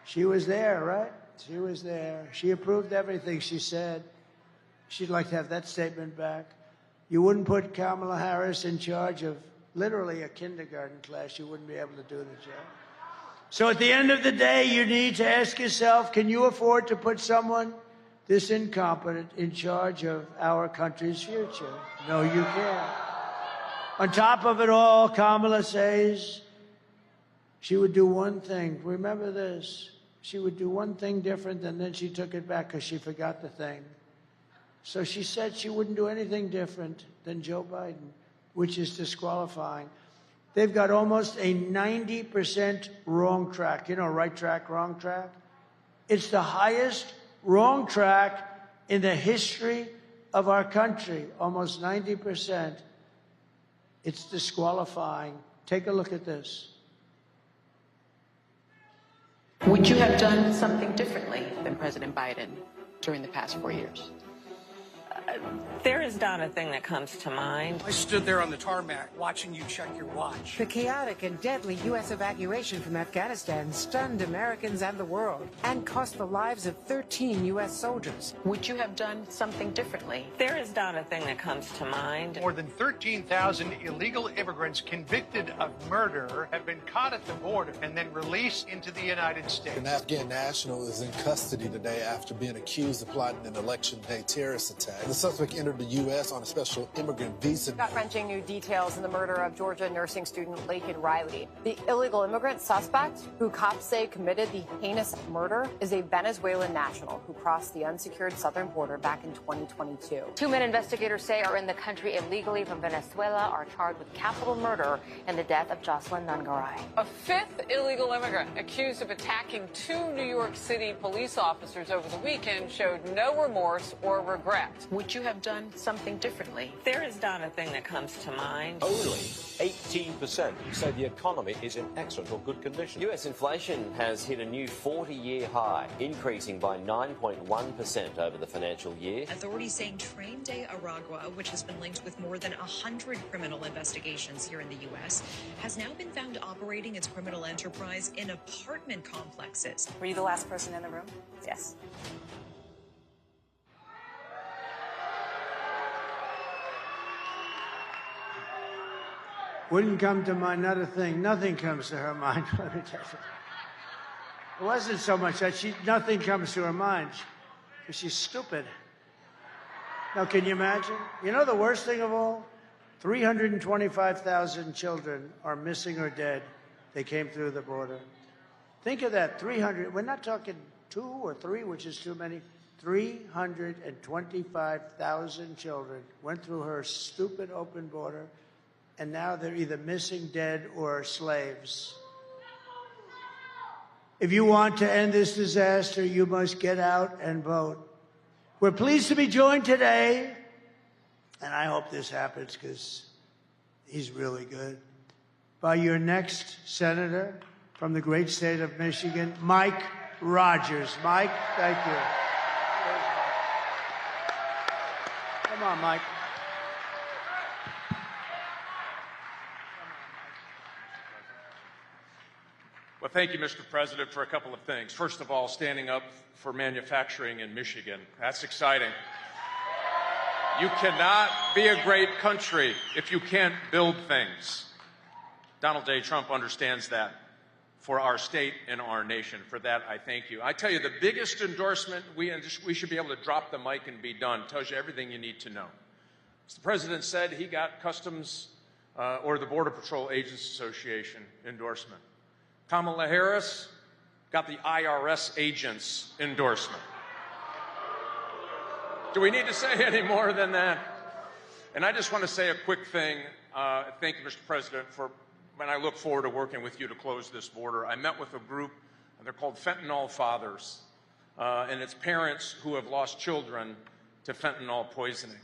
she was there, right? She was there. She approved everything she said. She'd like to have that statement back. You wouldn't put Kamala Harris in charge of literally a kindergarten class. You wouldn't be able to do the job. So at the end of the day, you need to ask yourself, can you afford to put someone this incompetent in charge of our country's future? No, you can't. On top of it all, Kamala says she would do one thing. Remember this. She would do one thing different, and then she took it back because she forgot the thing. So she said she wouldn't do anything different than Joe Biden, which is disqualifying. They've got almost a 90% wrong track. You know, right track, wrong track? It's the highest wrong track in the history of our country, almost 90%. It's disqualifying. Take a look at this. Would you have done something differently than President Biden during the past 4 years? There is not a thing that comes to mind. I stood there on the tarmac watching you check your watch. The chaotic and deadly U.S. evacuation from Afghanistan stunned Americans and the world and cost the lives of 13 U.S. soldiers. Would you have done something differently? There is not a thing that comes to mind. More than 13,000 illegal immigrants convicted of murder have been caught at the border and then released into the United States. An Afghan national is in custody today after being accused of plotting an election day terrorist attack. The suspect entered the U.S. on a special immigrant visa. Gut-wrenching new details in the murder of Georgia nursing student Laken Riley. The illegal immigrant suspect, who cops say committed the heinous murder, is a Venezuelan national who crossed the unsecured southern border back in 2022. 2 men investigators say are in the country illegally from Venezuela are charged with capital murder in the death of Jocelyn Nungaray. A fifth illegal immigrant accused of attacking 2 New York City police officers over the weekend showed no remorse or regret. Would you have done something differently? There is not a thing that comes to mind. Only 18% say the economy is in excellent or good condition. US inflation has hit a new 40-year high, increasing by 9.1% over the financial year. Authorities saying Train de Aragua, which has been linked with more than 100 criminal investigations here in the U.S., has now been found operating its criminal enterprise in apartment complexes. Were you the last person in the room? Yes. Wouldn't come to mind, not a thing. Nothing comes to her mind. Let me tell you. It wasn't so much that nothing comes to her mind, because she's stupid. Now, can you imagine? You know the worst thing of all? 325,000 children are missing or dead. They came through the border. Think of that, 300. We're not talking 2 or 3, which is too many. 325,000 children went through her stupid open border, and now they're either missing, dead, or slaves. If you want to end this disaster, you must get out and vote. We're pleased to be joined today, and I hope this happens because he's really good, by your next senator from the great state of Michigan, Mike Rogers. Mike, thank you. Come on, Mike. Well, thank you, Mr. President, for a couple of things. First of all, standing up for manufacturing in Michigan. That's exciting. You cannot be a great country if you can't build things. Donald J. Trump understands that for our state and our nation. For that, I thank you. I tell you, the biggest endorsement, we should be able to drop the mic and be done. Tells you everything you need to know. As the President said, he got Customs or the Border Patrol Agents Association endorsement. Kamala Harris got the IRS agents endorsement. Do we need to say any more than that? And I just want to say a quick thing. Thank you, Mr. President, and I look forward to working with you to close this border. I met with a group, they're called Fentanyl Fathers, and it's parents who have lost children to fentanyl poisoning.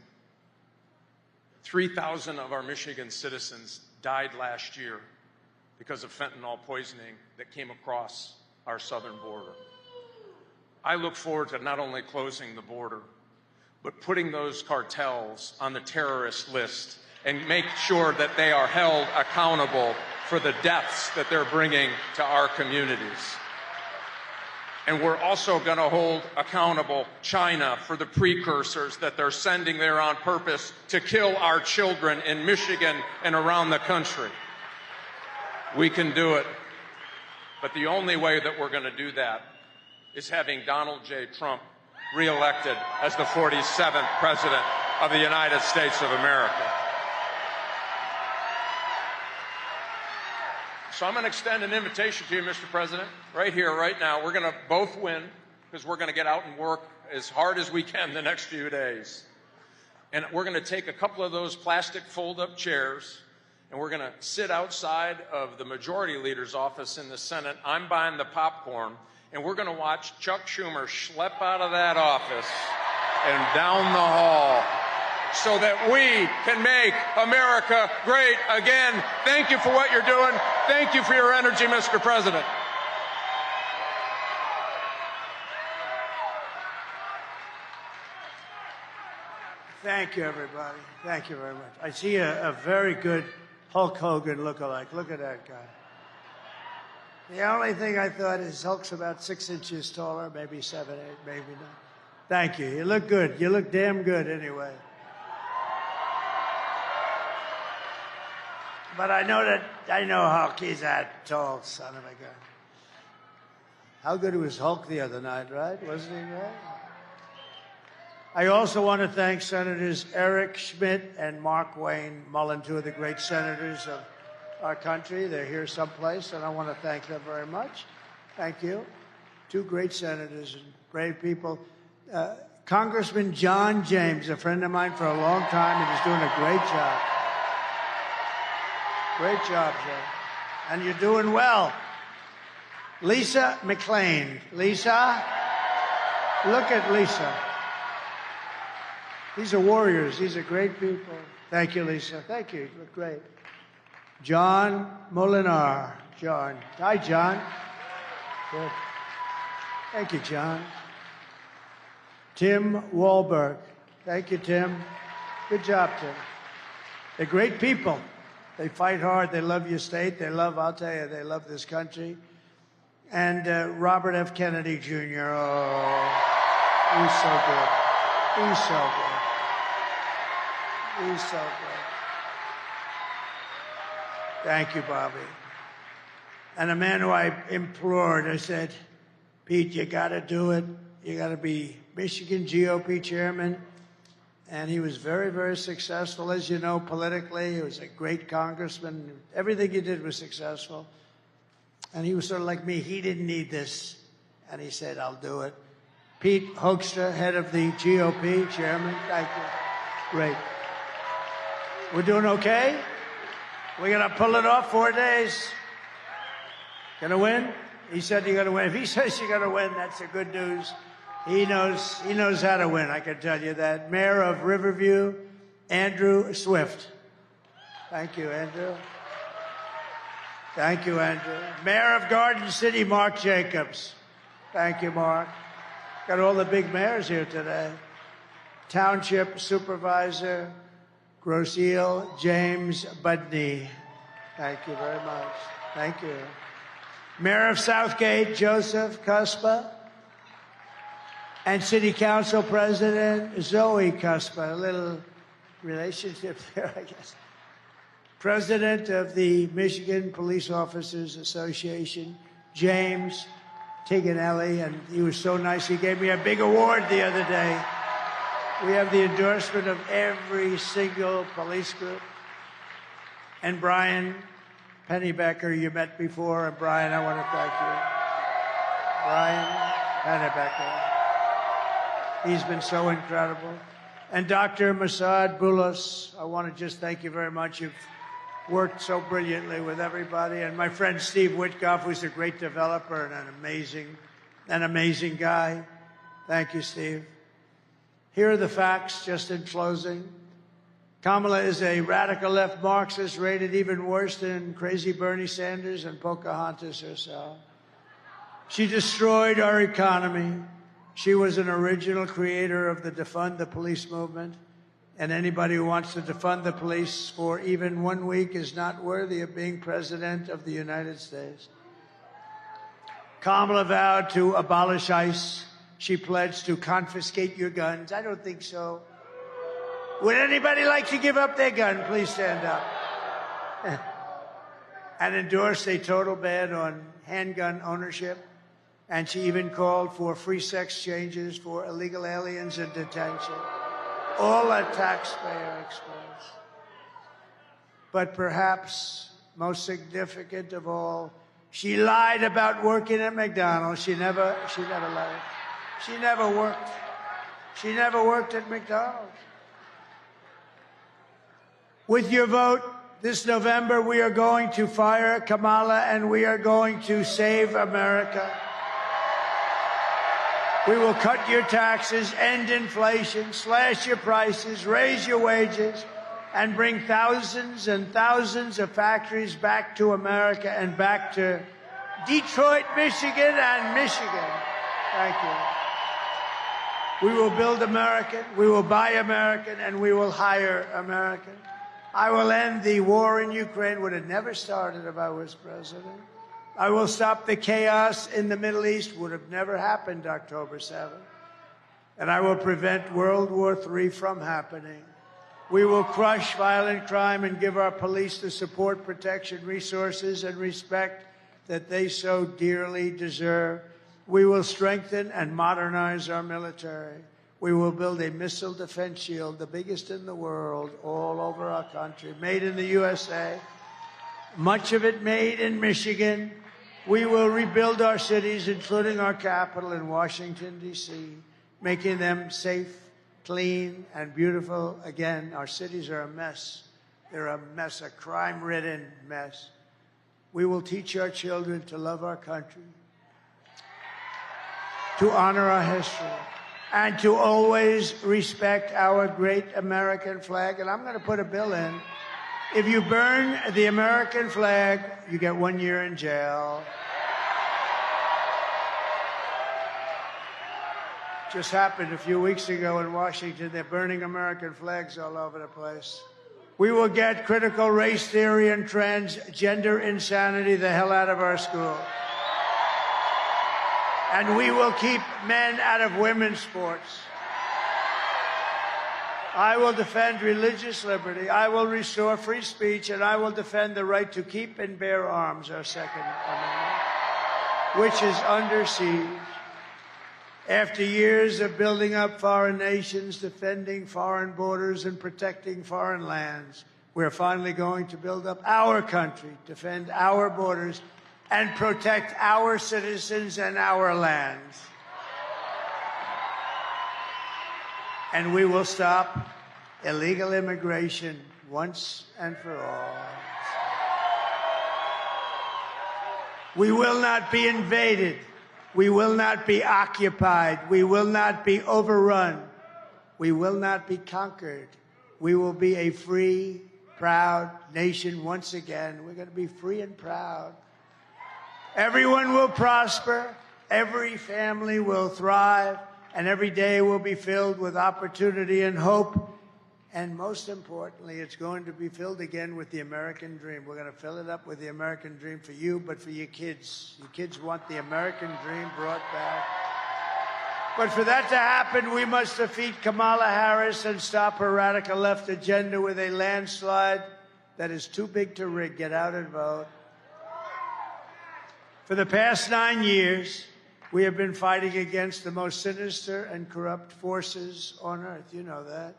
3,000 of our Michigan citizens died last year because of fentanyl poisoning that came across our southern border. I look forward to not only closing the border, but putting those cartels on the terrorist list and make sure that they are held accountable for the deaths that they're bringing to our communities. And we're also going to hold accountable China for the precursors that they're sending there on purpose to kill our children in Michigan and around the country. We can do it, but the only way that we're going to do that is having Donald J. Trump reelected as the 47th President of the United States of America. So I'm going to extend an invitation to you, Mr. President, right here, right now. We're going to both win because we're going to get out and work as hard as we can the next few days. And we're going to take a couple of those plastic fold-up chairs, and we're going to sit outside of the majority leader's office in the Senate. I'm buying the popcorn, and we're going to watch Chuck Schumer schlep out of that office and down the hall so that we can make America great again. Thank you for what you're doing. Thank you for your energy, Mr. President. Thank you, everybody. Thank you very much. I see a very good Hulk Hogan lookalike. Look at that guy. The only thing I thought is Hulk's about 6 inches taller, maybe 7, 8, maybe not. Thank you. You look good. You look damn good anyway. But I know Hulk. He's that tall son of a gun. How good was Hulk the other night, right? Wasn't he, right? I also want to thank Senators Eric Schmidt and Mark Wayne Mullen, two of the great senators of our country. They're here someplace, and I want to thank them very much. Thank you. Two great senators and brave people. Congressman John James, a friend of mine for a long time, and he's doing a great job. Great job, Joe. And you're doing well. Lisa McLean. Lisa, look at Lisa. These are warriors. These are great people. Thank you, Lisa. Thank you. You look great. John Molinar. John. Hi, John. Good. Thank you, John. Tim Wahlberg. Thank you, Tim. Good job, Tim. They're great people. They fight hard. They love your state. They love, I'll tell you, they love this country. And Robert F. Kennedy Jr. Oh, he's so good. He's so good. He's so good. Thank you, Bobby. And a man who I implored, I said, Pete, you got to do it. You got to be Michigan GOP chairman. And he was very, very successful, as you know, politically. He was a great congressman. Everything he did was successful. And he was sort of like me. He didn't need this. And he said, I'll do it. Pete Hoekstra, head of the GOP, chairman. Thank you. Great. We're doing okay? We're going to pull it off 4 days. Going to win? He said you're going to win. If he says you're going to win, that's the good news. He knows how to win, I can tell you that. Mayor of Riverview, Andrew Swift. Thank you, Andrew. Thank you, Andrew. Mayor of Garden City, Mark Jacobs. Thank you, Mark. Got all the big mayors here today. Township Supervisor, Groseal James Budney. Thank you very much. Thank you. Mayor of Southgate, Joseph Cuspa. And City Council President Zoe Cuspa. A little relationship there, I guess. President of the Michigan Police Officers Association, James Tiganelli. And he was so nice. He gave me a big award the other day. We have the endorsement of every single police group. And Brian Pennybecker, you met before. And Brian, I want to thank you. Brian Pennybecker. He's been so incredible. And Dr. Masad Boulos, I want to just thank you very much. You've worked so brilliantly with everybody. And my friend Steve Witkoff, who's a great developer and an amazing guy. Thank you, Steve. Here are the facts, just in closing. Kamala is a radical left Marxist, rated even worse than crazy Bernie Sanders and Pocahontas herself. She destroyed our economy. She was an original creator of the defund the police movement. And anybody who wants to defund the police for even 1 week is not worthy of being president of the United States. Kamala vowed to abolish ICE. She pledged to confiscate your guns. I don't think so. Would anybody like to give up their gun? Please stand up. And endorse a total ban on handgun ownership. And she even called for free sex changes for illegal aliens in detention. All at taxpayer expense. But perhaps most significant of all, she lied about working at McDonald's. She never lied. She never worked. She never worked at McDonald's. With your vote this November, we are going to fire Kamala and we are going to save America. We will cut your taxes, end inflation, slash your prices, raise your wages, and bring thousands and thousands of factories back to America and back to Detroit, Michigan, and Michigan. Thank you. We will build American, we will buy American, and we will hire American. I will end the war in Ukraine. Would have never started if I was president. I will stop the chaos in the Middle East. Would have never happened October 7th. And I will prevent World War III from happening. We will crush violent crime and give our police the support, protection, resources, and respect that they so dearly deserve. We will strengthen and modernize our military. We will build a missile defense shield, the biggest in the world, all over our country, made in the USA, much of it made in Michigan. We will rebuild our cities, including our capital in Washington, D.C., making them safe, clean, and beautiful again. Our cities are a mess. They're a mess, a crime-ridden mess. We will teach our children to love our country, to honor our history, and to always respect our great American flag. And I'm going to put a bill in. If you burn the American flag, you get 1 year in jail. Just happened a few weeks ago in Washington. They're burning American flags all over the place. We will get critical race theory and transgender insanity the hell out of our school. And we will keep men out of women's sports. I will defend religious liberty. I will restore free speech, and I will defend the right to keep and bear arms, our Second Amendment, which is under siege. After years of building up foreign nations, defending foreign borders, and protecting foreign lands, we're finally going to build up our country, defend our borders, and protect our citizens and our lands. And we will stop illegal immigration once and for all. We will not be invaded. We will not be occupied. We will not be overrun. We will not be conquered. We will be a free, proud nation once again. We're going to be free and proud. Everyone will prosper. Every family will thrive. And every day will be filled with opportunity and hope. And most importantly, it's going to be filled again with the American dream. We're going to fill it up with the American dream for you, but for your kids. Your kids want the American dream brought back. But for that to happen, we must defeat Kamala Harris and stop her radical left agenda with a landslide that is too big to rig. Get out and vote. For the past 9 years, we have been fighting against the most sinister and corrupt forces on earth. You know that.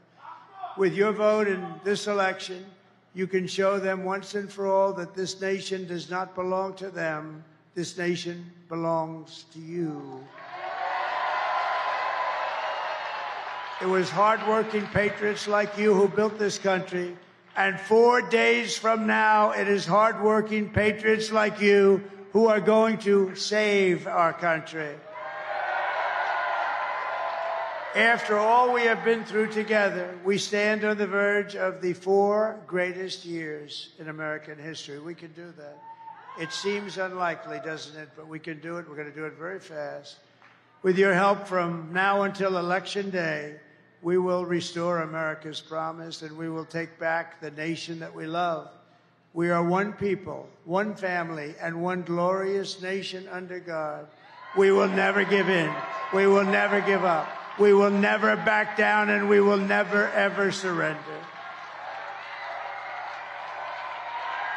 With your vote in this election, you can show them once and for all that this nation does not belong to them. This nation belongs to you. It was hardworking patriots like you who built this country. And 4 days from now, it is hardworking patriots like you who are going to save our country. After all we have been through together, we stand on the verge of the 4 greatest years in American history. We can do that. It seems unlikely, doesn't it? But we can do it. We're going to do it very fast. With your help from now until Election Day, we will restore America's promise, and we will take back the nation that we love. We are one people, one family, and one glorious nation under God. We will never give in. We will never give up. We will never back down, and we will never, ever surrender.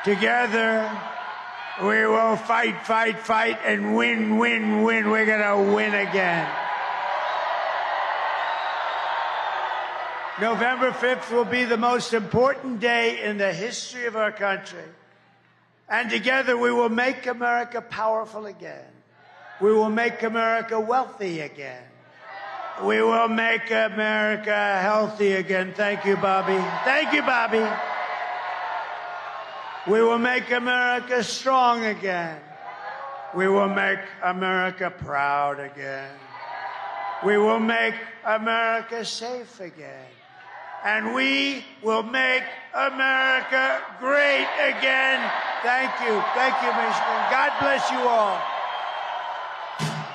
Together, we will fight, fight, fight, and win, win, win. We're going to win again. November 5th will be the most important day in the history of our country. And together, we will make America powerful again. We will make America wealthy again. We will make America healthy again. Thank you, Bobby. Thank you, Bobby. We will make America strong again. We will make America proud again. We will make America safe again. And we will make America great again. Thank you. Thank you, Michigan. God bless you all.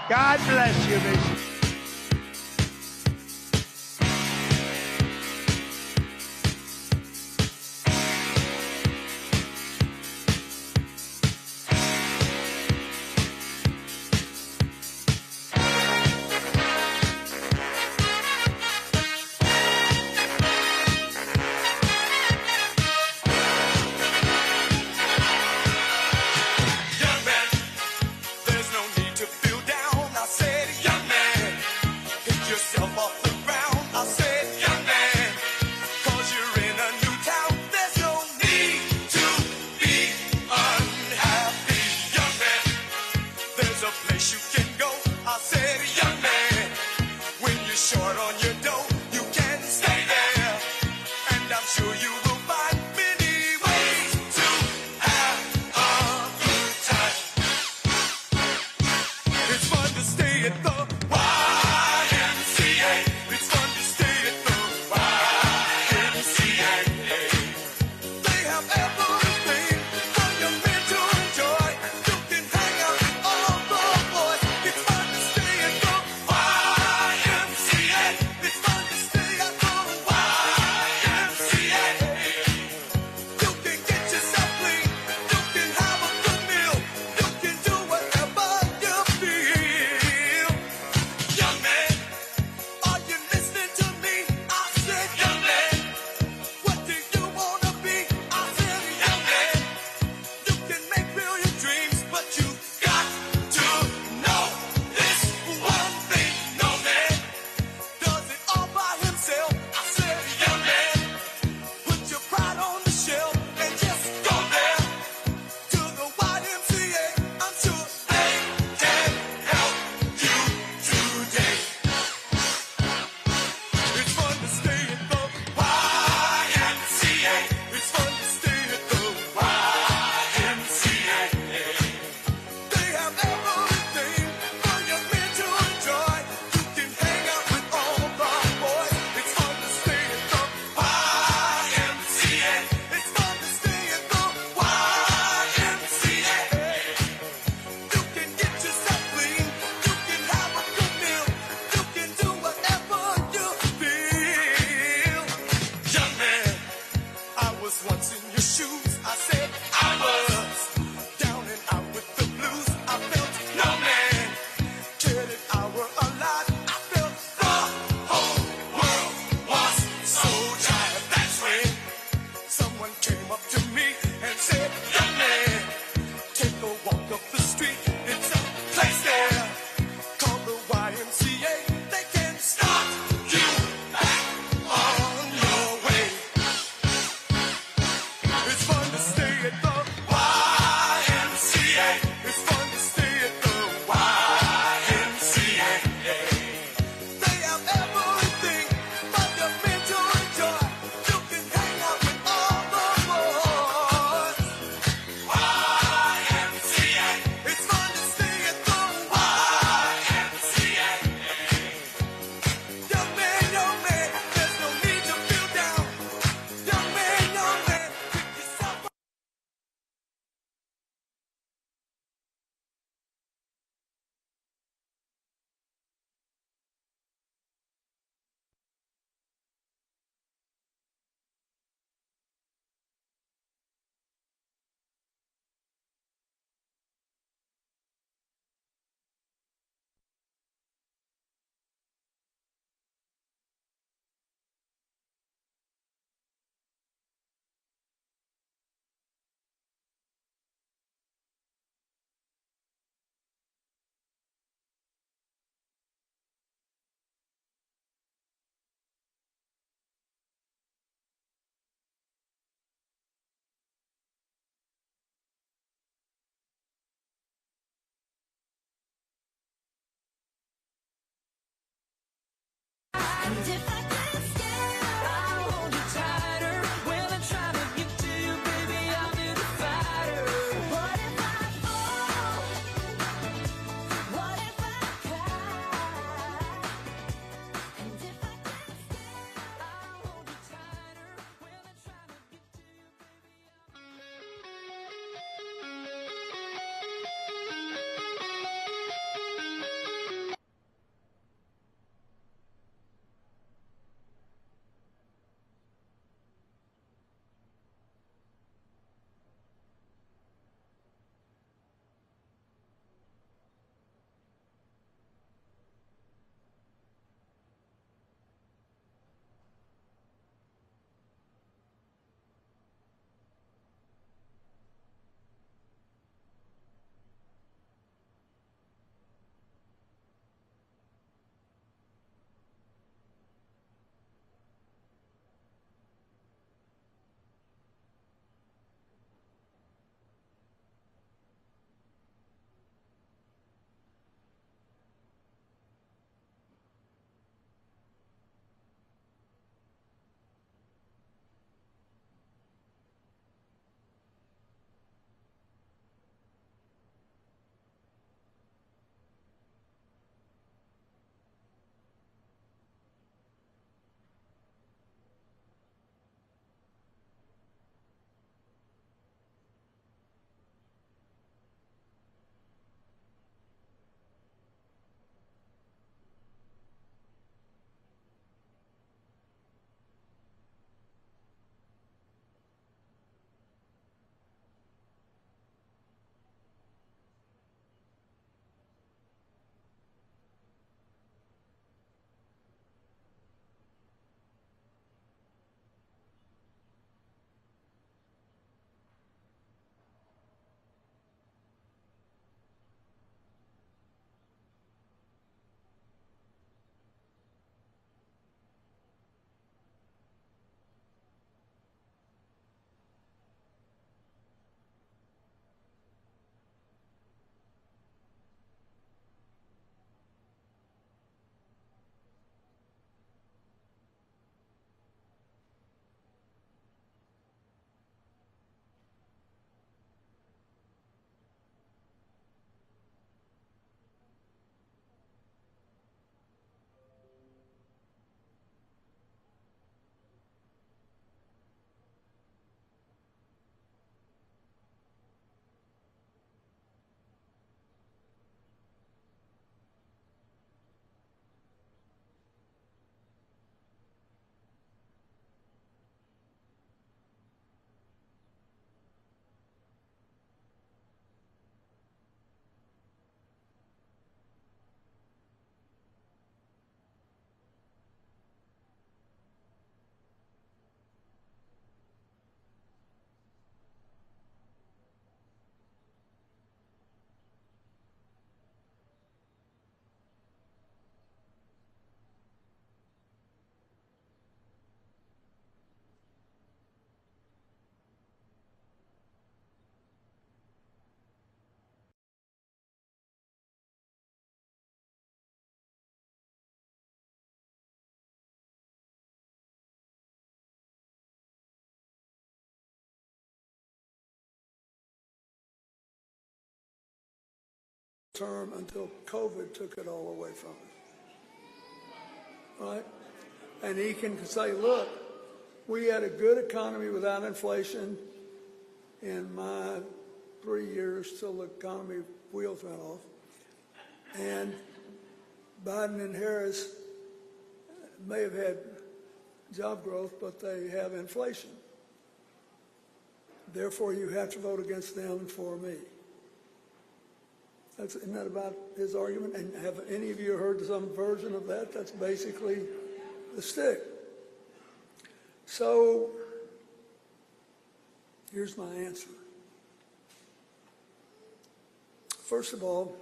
God bless you, Michigan. Young man, there's no need to feel down. I said, young man. at the YMCA. It's fun to stay at the YMCA. They have everything for your men to enjoy. You can hang out with all the boys. It's fun to stay at the YMCA. It's fun to stay at the YMCA. You can get yourself clean. You can have a good meal. You can do whatever you feel. Young man, are you listening to me? I said, young man, what do you wanna be? I said, young man, you can make real your dreams, but you got to know this one thing. No man does it all by himself. I said, young man, put your pride on the shelf and just go there to the YMCA. I'm sure they can help you today. It's fun to stay at the YMCA. It's fun to stay at the YMCA. They have everything for your men to enjoy. You can hang out with all the boys. It's fun to stay at the YMCA. It's fun to stay at the YMCA. You can get yourself clean. You can have a good meal. You can do whatever you feel. Young man, I was once in your shoes. I said I was down and out with the blues. I felt no man cared if I were alive. I felt the whole world was so tired. That's when someone came up to me and said, young man, take a walk up the street. It's a place there called the YMCA. They can start you back on your way. It's fun to stay at the YMCA. It's fun to stay at the YMCA. They have everything for your men to enjoy. You can hang out with all the boys. YMCA. It's fun to stay at the YMCA. term until COVID took it all away from him. Right? And he can say, look, we had a good economy without inflation in my 3 years till the economy wheels went off. And Biden and Harris may have had job growth, but they have inflation. Therefore, you have to vote against them and for me. Isn't that about his argument? And have any of you heard some version of that? That's basically the stick. So, here's my answer. First of all,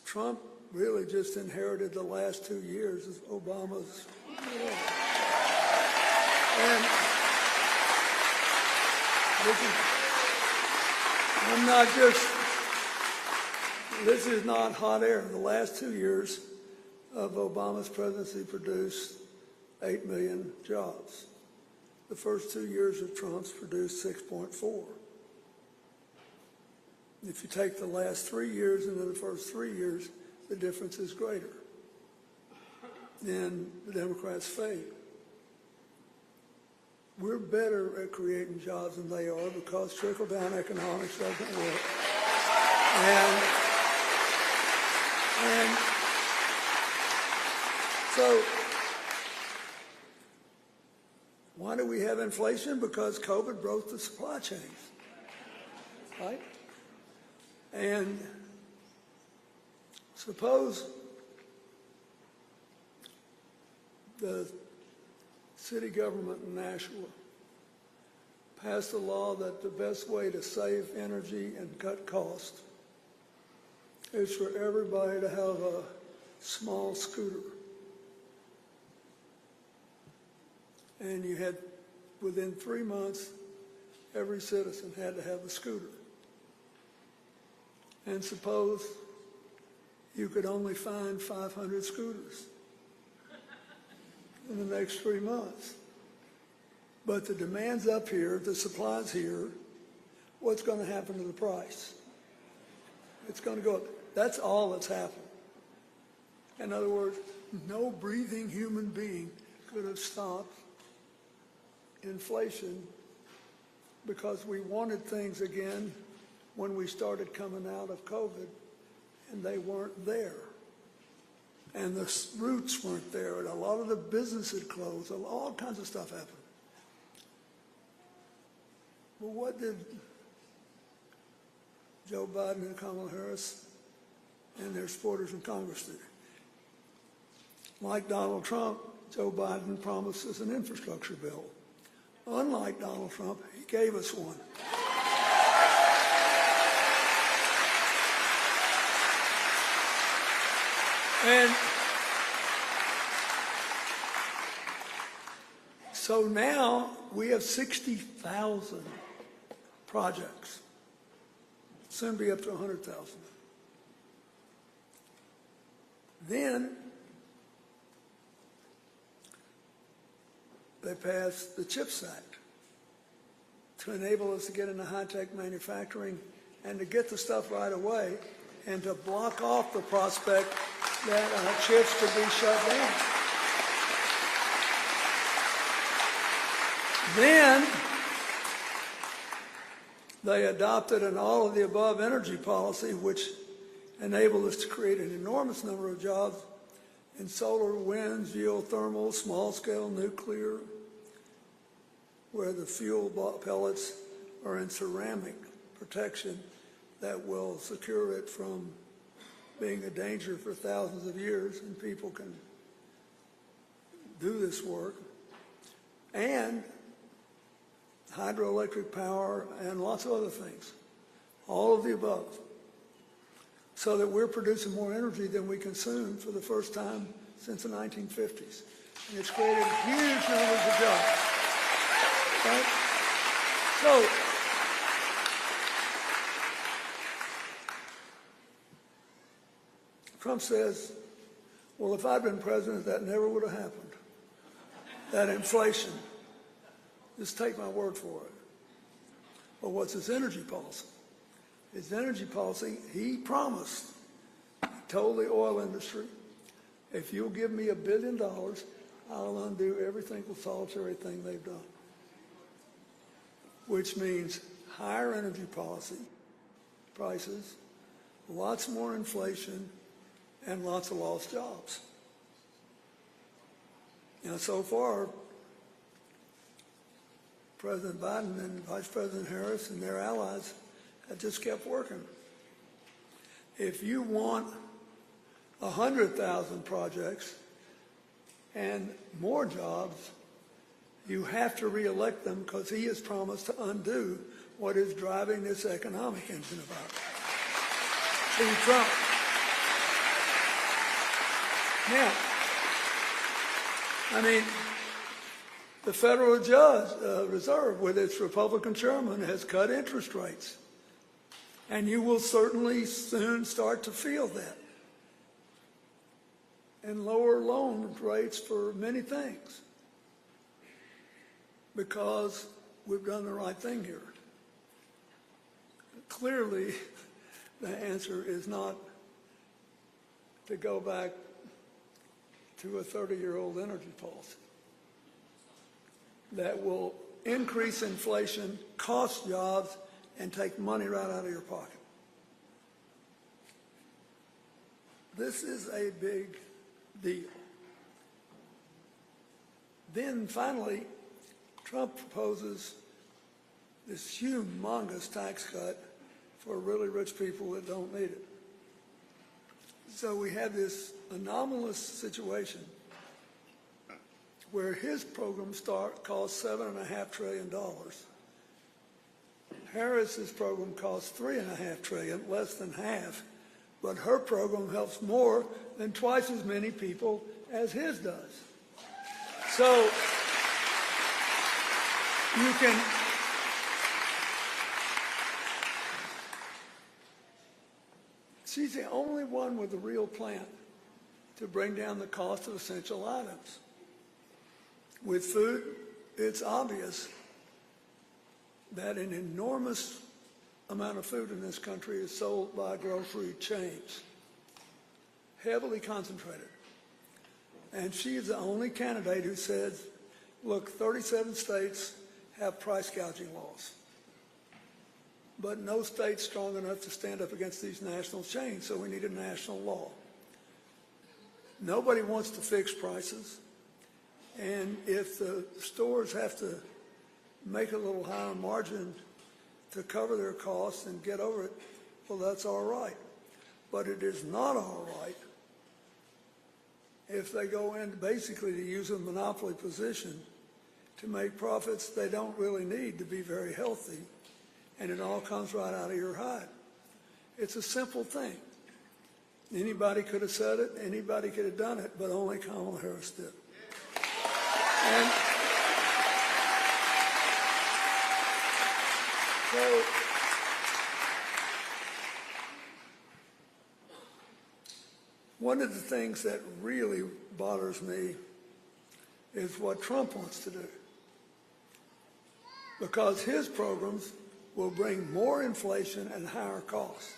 Trump really just inherited the last 2 years of Obama's. And this is not hot air. The last 2 years of Obama's presidency produced 8 million jobs. The first 2 years of Trump's produced 6.4. If you take the last 3 years and then the first 3 years, the difference is greater. And the Democrats failed. We're better at creating jobs than they are because trickle-down economics doesn't work. And so, why do we have inflation? Because COVID broke the supply chains, right? And suppose the city government in Nashua passed a law that the best way to save energy and cut costs is for everybody to have a small scooter. And you had, within 3 months, every citizen had to have a scooter. And suppose you could only find 500 scooters in the next 3 months. But the demand's up here, the supply's here. What's going to happen to the price? It's going to go up. That's all that's happened. In other words, no breathing human being could have stopped inflation because we wanted things again when we started coming out of COVID, and they weren't there. And the roots weren't there, and a lot of the business had closed, all kinds of stuff happened. Well, what did Joe Biden and Kamala Harris and their supporters in Congress do? Like Donald Trump, Joe Biden promised us an infrastructure bill. Unlike Donald Trump, he gave us one. And so now we have 60,000 projects, soon be up to 100,000. Then they passed the CHIPS Act to enable us to get into high-tech manufacturing and to get the stuff right away and to block off the prospect that chips could be shut down. Then they adopted an all-of-the-above energy policy, which enabled us to create an enormous number of jobs in solar, wind, geothermal, small-scale nuclear, where the fuel pellets are in ceramic protection that will secure it from being a danger for thousands of years, and people can do this work. And hydroelectric power and lots of other things, all of the above, so that we're producing more energy than we consume for the first time since the 1950s. And it's created huge numbers of jobs. Right? So, Trump says, well, if I'd been president, that never would have happened. That inflation. Just take my word for it. Well, what's his energy policy? his energy policy, he promised, he told the oil industry, if you'll give me $1 billion, I'll undo every single solitary thing they've done. Which means higher energy policy, prices, lots more inflation, and lots of lost jobs. Now, so far, President Biden and Vice President Harris and their allies have just kept working. If you want 100,000 projects and more jobs, you have to reelect them because he has promised to undo what is driving this economic engine of ours. See, Trump. Now, I mean, the Federal Reserve, with its Republican chairman, has cut interest rates. And you will certainly soon start to feel that. And lower loan rates for many things. Because we've done the right thing here. Clearly, the answer is not to go back to a 30-year-old energy policy that will increase inflation, cost jobs, and take money right out of your pocket. This is a big deal. Then finally, Trump proposes this humongous tax cut for really rich people that don't need it. So we have this anomalous situation where his program costs $7.5 trillion. Harris's program costs $3.5 trillion, less than half, but her program helps more than twice as many people as his does. So you can she's the only one with a real plan to bring down the cost of essential items. With food, it's obvious that an enormous amount of food in this country is sold by grocery chains, heavily concentrated. And she is the only candidate who says, look, 37 states have price gouging laws, but no state's strong enough to stand up against these national chains, so we need a national law. Nobody wants to fix prices, and if the stores have to make a little higher margin to cover their costs and get over it, well, that's all right. But it is not all right if they go in basically to use a monopoly position to make profits they don't really need to be very healthy, and it all comes right out of your hide. It's a simple thing. Anybody could have said it, anybody could have done it, but only Kamala Harris did. And so one of the things that really bothers me is what Trump wants to do. Because his programs will bring more inflation and higher costs.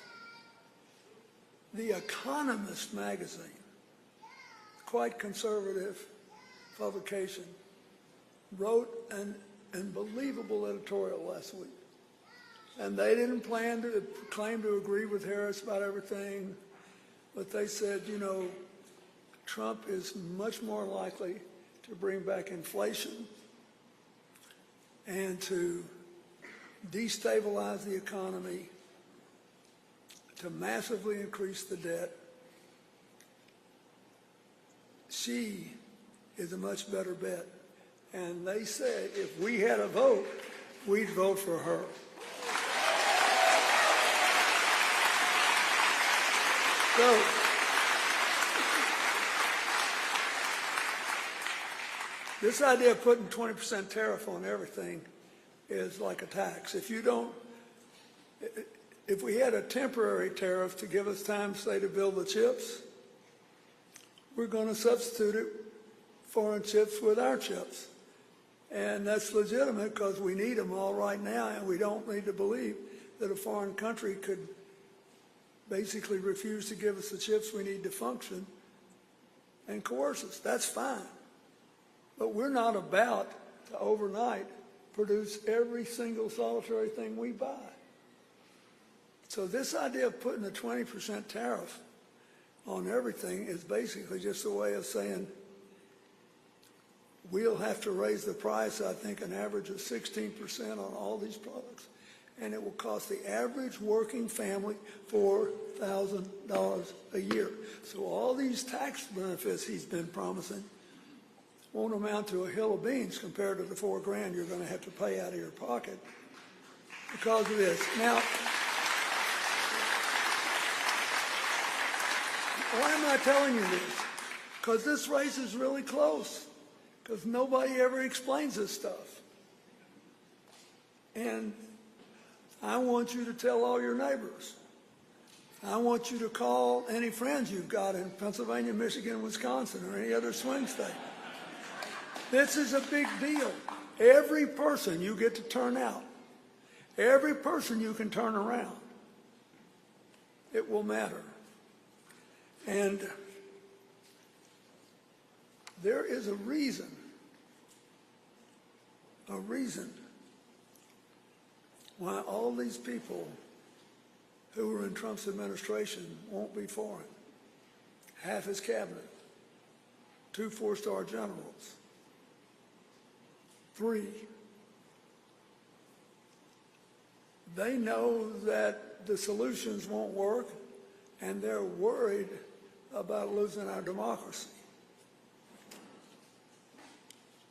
The Economist magazine, quite conservative publication, wrote an unbelievable editorial last week. And they didn't claim to agree with Harris about everything, but they said, you know, Trump is much more likely to bring back inflation and to destabilize the economy, to massively increase the debt. She is a much better bet. And they said if we had a vote, we'd vote for her. So, this idea of putting 20% tariff on everything is like a tax. If we had a temporary tariff to give us time, say, to build the chips, we're going to substitute it, foreign chips, with our chips. And that's legitimate because we need them all right now, and we don't need to believe that a foreign country could basically refuse to give us the chips we need to function and coerce us. That's fine. But we're not about to overnight produce every single solitary thing we buy. So this idea of putting a 20% tariff on everything is basically just a way of saying we'll have to raise the price, I think, an average of 16% on all these products. And it will cost the average working family $4,000 a year. So all these tax benefits he's been promising won't amount to a hill of beans compared to the $4 grand you're going to have to pay out of your pocket because of this. Now, why am I telling you this? Because this race is really close. Because nobody ever explains this stuff. And I want you to tell all your neighbors. I want you to call any friends you've got in Pennsylvania, Michigan, Wisconsin, or any other swing state. This is a big deal. Every person you get to turn out, every person you can turn around, it will matter. And there is a reason why all these people who were in Trump's administration won't be foreign. Half his cabinet, 2 4-star generals, 3. They know that the solutions won't work, and they're worried about losing our democracy.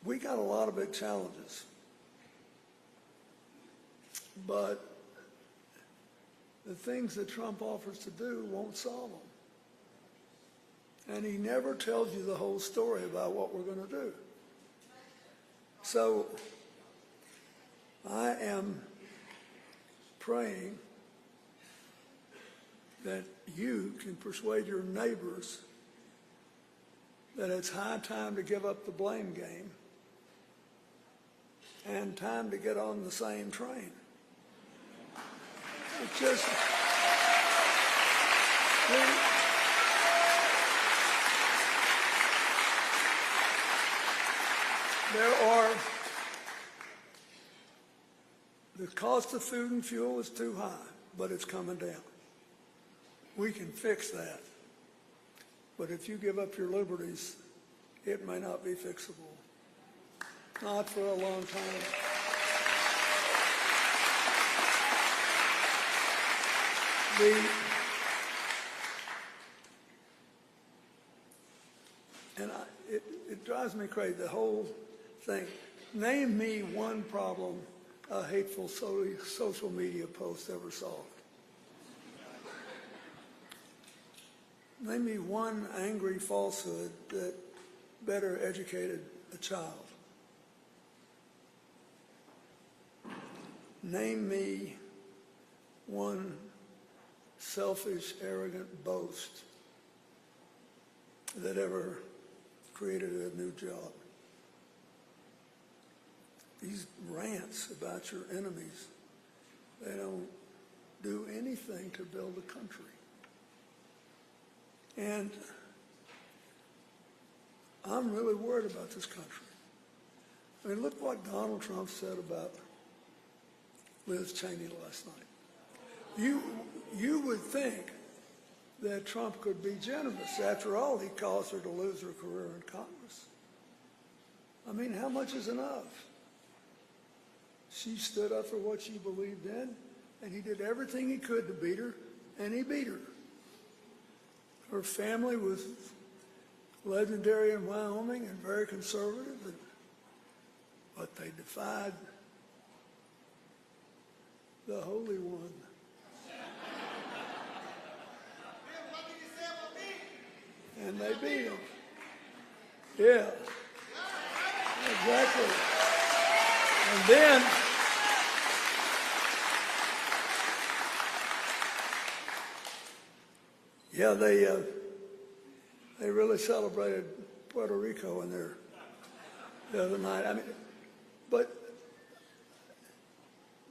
We got a lot of big challenges, but the things that Trump offers to do won't solve them. And he never tells you the whole story about what we're going to do. So I am praying that you can persuade your neighbors that it's high time to give up the blame game and time to get on the same train. It's just, the cost of food and fuel is too high, but it's coming down. We can fix that. But if you give up your liberties, it may not be fixable. Not for a long time. It drives me crazy, the whole thing. Name me one problem a hateful social media post ever solved. Name me one angry falsehood that better educated a child. Name me one selfish, arrogant boast that ever created a new job. These rants about your enemies, they don't do anything to build a country. And I'm really worried about this country. I mean, look what Donald Trump said about Liz Cheney last night. You would think that Trump could be generous. After all, he caused her to lose her career in Congress. I mean, how much is enough? She stood up for what she believed in, and he did everything he could to beat her, and he beat her. Her family was legendary in Wyoming and very conservative, but they defied the Holy One. And they beat him. Yeah. Exactly. And then they really celebrated Puerto Rico in there the other night. I mean, but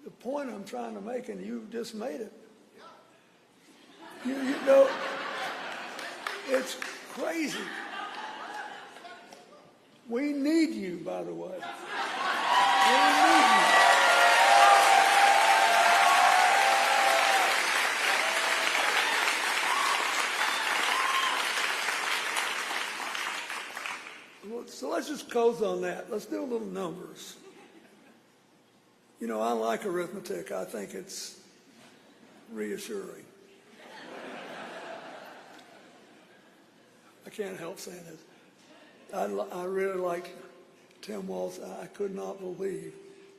the point I'm trying to make, and you just made it. You know, it's crazy. We need you, by the way. We need you. So let's just close on that. Let's do a little numbers. You know, I like arithmetic. I think it's reassuring. I can't help saying this. I really like Tim Walz. I could not believe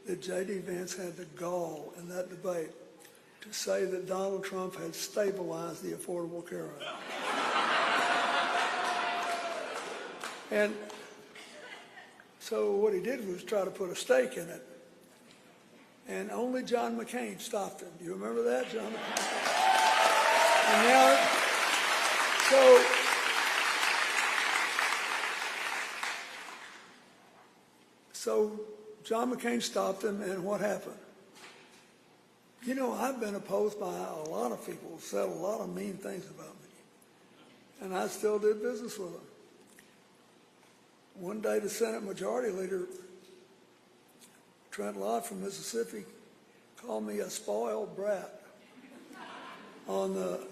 that J.D. Vance had the gall in that debate to say that Donald Trump had stabilized the Affordable Care Act. And so what he did was try to put a stake in it. And only John McCain stopped him. Do you remember that, John McCain? And now, so John McCain stopped him, and what happened? You know, I've been opposed by a lot of people who said a lot of mean things about me. And I still did business with them. One day, the Senate Majority Leader, Trent Lott from Mississippi, called me a spoiled brat on the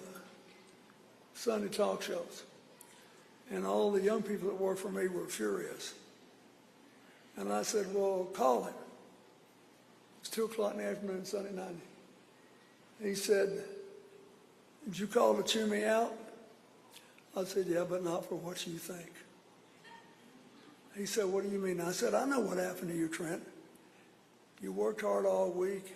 Sunday talk shows. And all the young people that worked for me were furious. And I said, well, call him. It's 2 o'clock in the afternoon, Sunday night. He said, did you call to chew me out? I said, yeah, but not for what you think. He said, what do you mean? I said, I know what happened to you, Trent. You worked hard all week.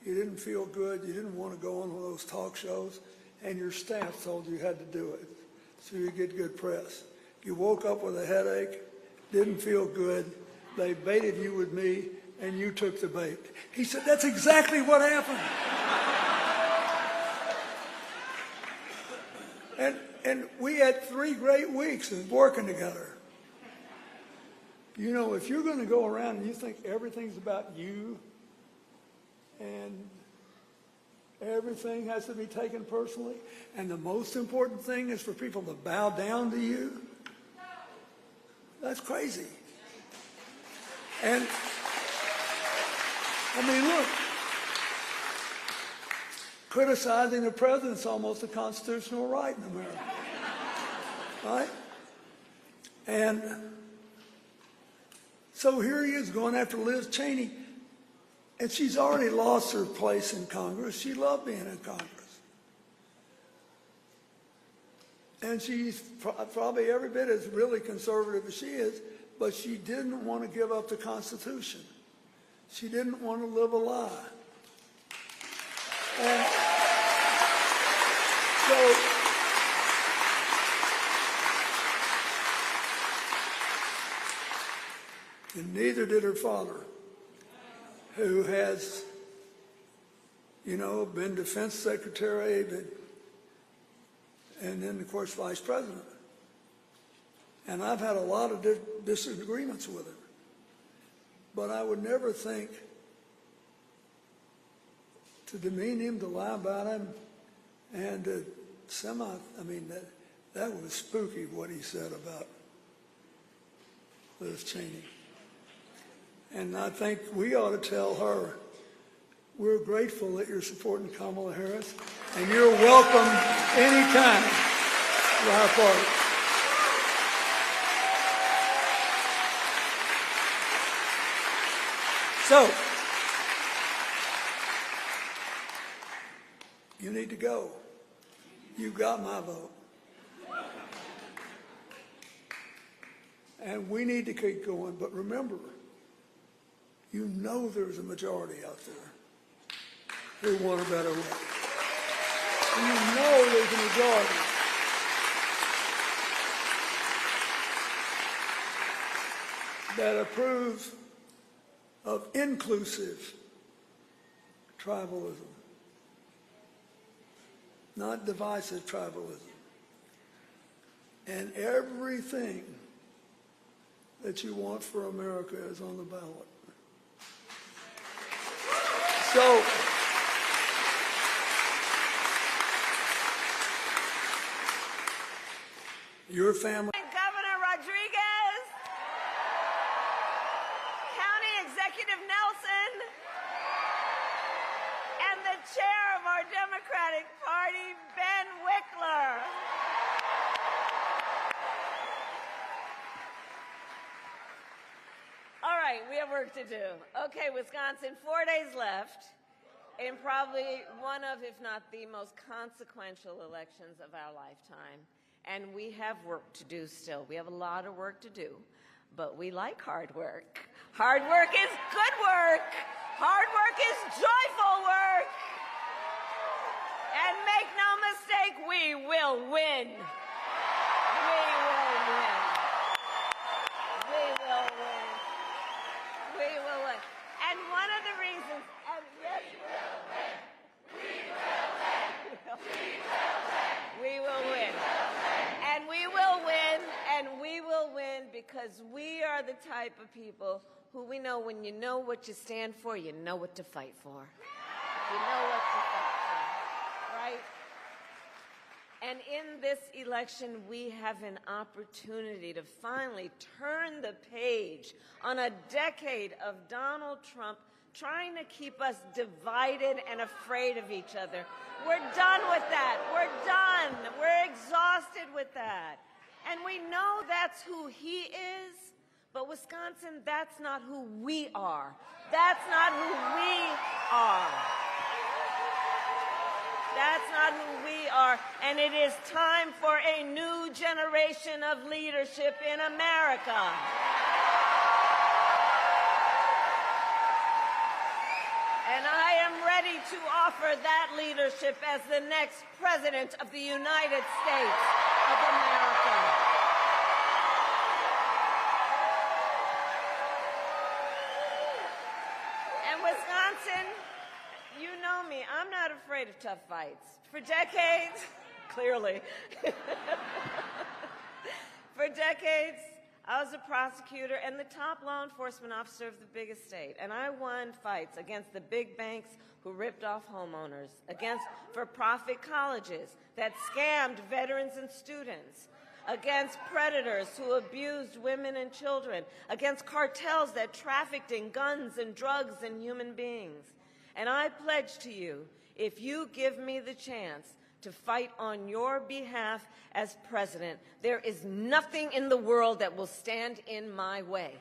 You didn't feel good. You didn't want to go on one of those talk shows. And your staff told you had to do it so you get good press. You woke up with a headache, didn't feel good. They baited you with me, and you took the bait. He said, that's exactly what happened. And we had 3 great weeks of working together. You know, if you're going to go around and you think everything's about you and everything has to be taken personally, and the most important thing is for people to bow down to you, that's crazy. And, I mean, look, criticizing the president's almost a constitutional right in America, right? And so here he is going after Liz Cheney, and she's already lost her place in Congress. She loved being in Congress. And she's probably every bit as really conservative as she is, but she didn't want to give up the Constitution. She didn't want to live a lie. And and neither did her father, who has, you know, been defense secretary, and then, of course, vice president. And I've had a lot of disagreements with him. But I would never think to demean him, to lie about him, and to I mean, that was spooky what he said about Liz Cheney. And I think we ought to tell her, we're grateful that you're supporting Kamala Harris, and you're welcome anytime to our party. So, you need to go. You got my vote. And we need to keep going, but remember, you know there's a majority out there who want a better way. And you know there's a majority that approves of inclusive tribalism, not divisive tribalism. And everything that you want for America is on the ballot. So, your family. Governor Rodriguez, County Executive Nelson, and the chair of our Democratic Party, Ben Wickler. All right, we have work to do. Okay, Wisconsin, 4 days left in probably one of, if not the most consequential elections of our lifetime. And we have work to do still. We have a lot of work to do, but we like hard work. Hard work is good work. Hard work is joyful work. And make no mistake, we will win. We will win. We will win. We will win. And one of the reasons, and yes, we will win. And we will win, and we will win because we are the type of people who we know when you know what you stand for, you know what to fight for. You know what to fight for, right? And in this election, we have an opportunity to finally turn the page on a decade of Donald Trump trying to keep us divided and afraid of each other. We're done with that. We're done. We're exhausted with that. And we know that's who he is, but Wisconsin, that's not who we are. That's not who we are. That's not who we are. And it is time for a new generation of leadership in America. And I am ready to offer that leadership as the next President of the United States of America. And Wisconsin, you know me, I'm not afraid of tough fights. For decades, clearly, for decades, I was a prosecutor and the top law enforcement officer of the biggest state, and I won fights against the big banks who ripped off homeowners, against for-profit colleges that scammed veterans and students, against predators who abused women and children, against cartels that trafficked in guns and drugs and human beings. And I pledge to you, if you give me the chance to fight on your behalf as president, there is nothing in the world that will stand in my way.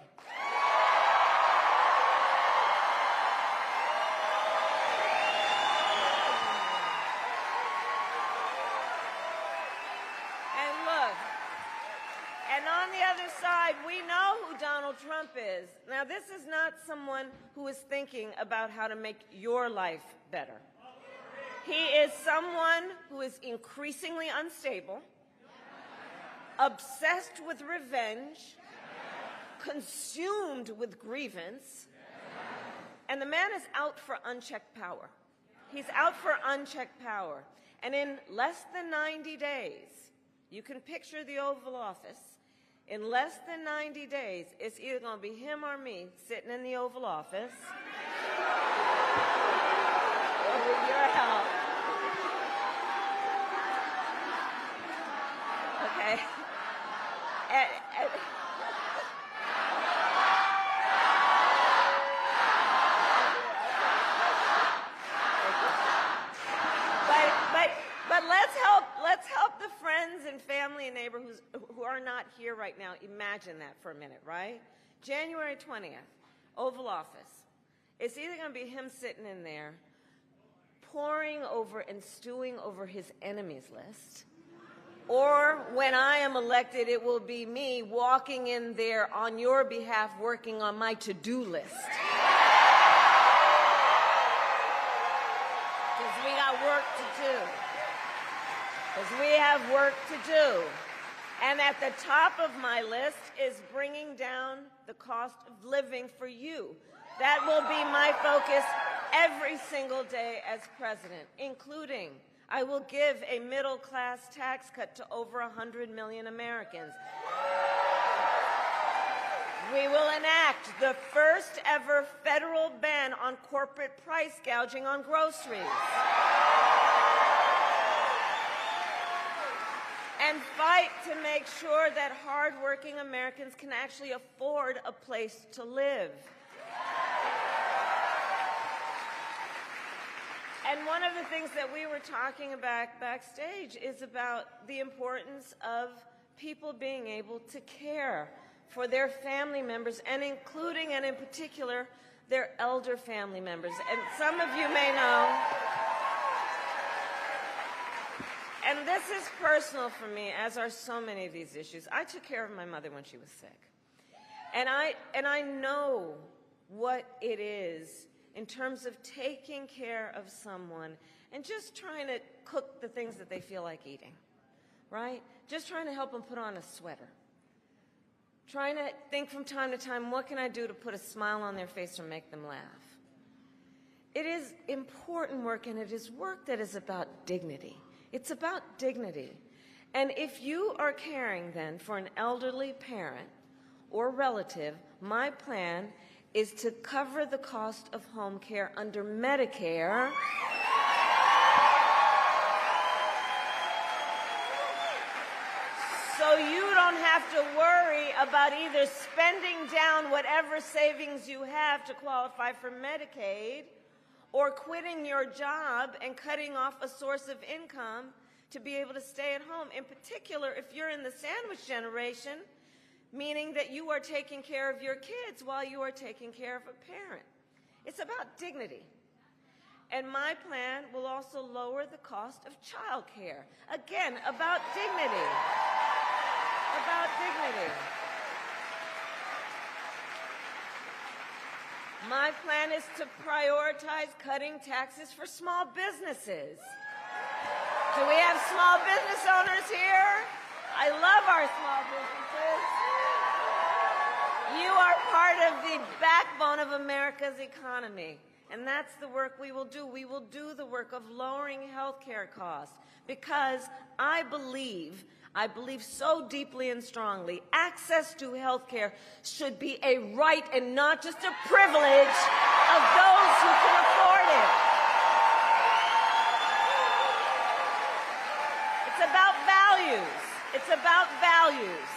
And look, and on the other side, we know who Donald Trump is. Now, this is not someone who is thinking about how to make your life better. He is someone who is increasingly unstable, obsessed with revenge, consumed with grievance, and the man is out for unchecked power. He's out for unchecked power. And in less than 90 days, you can picture the Oval Office. In less than 90 days, it's either going to be him or me sitting in the Oval Office, or with your help. Okay. But let's help the friends and family and neighbors who are not here right now. Imagine that for a minute, right? January 20th, Oval Office. It's either going to be him sitting in there, poring over and stewing over his enemies list, or when I am elected, it will be me walking in there on your behalf working on my to-do list. Because we got work to do. Because we have work to do. And at the top of my list is bringing down the cost of living for you. That will be my focus every single day as president, including I will give a middle-class tax cut to over 100 million Americans. We will enact the first ever federal ban on corporate price gouging on groceries. And fight to make sure that hardworking Americans can actually afford a place to live. And one of the things that we were talking about backstage is about the importance of people being able to care for their family members, and including and in particular their elder family members. And some of you may know, and this is personal for me, as are so many of these issues. I took care of my mother when she was sick. And I know what it is in terms of taking care of someone and just trying to cook the things that they feel like eating, right? Just trying to help them put on a sweater. Trying to think from time to time, what can I do to put a smile on their face or make them laugh? It is important work, and it is work that is about dignity. It's about dignity. And if you are caring then for an elderly parent or relative, my plan is to cover the cost of home care under Medicare. So you don't have to worry about either spending down whatever savings you have to qualify for Medicaid or quitting your job and cutting off a source of income to be able to stay at home. In particular, if you're in the sandwich generation, meaning that you are taking care of your kids while you are taking care of a parent. It's about dignity. And my plan will also lower the cost of child care. Again, about dignity. About dignity. My plan is to prioritize cutting taxes for small businesses. Do we have small business owners here? I love our small businesses. You are part of the backbone of America's economy. And that's the work we will do. We will do the work of lowering health care costs because I believe so deeply and strongly, access to health care should be a right and not just a privilege of those who can afford it. It's about values. It's about values.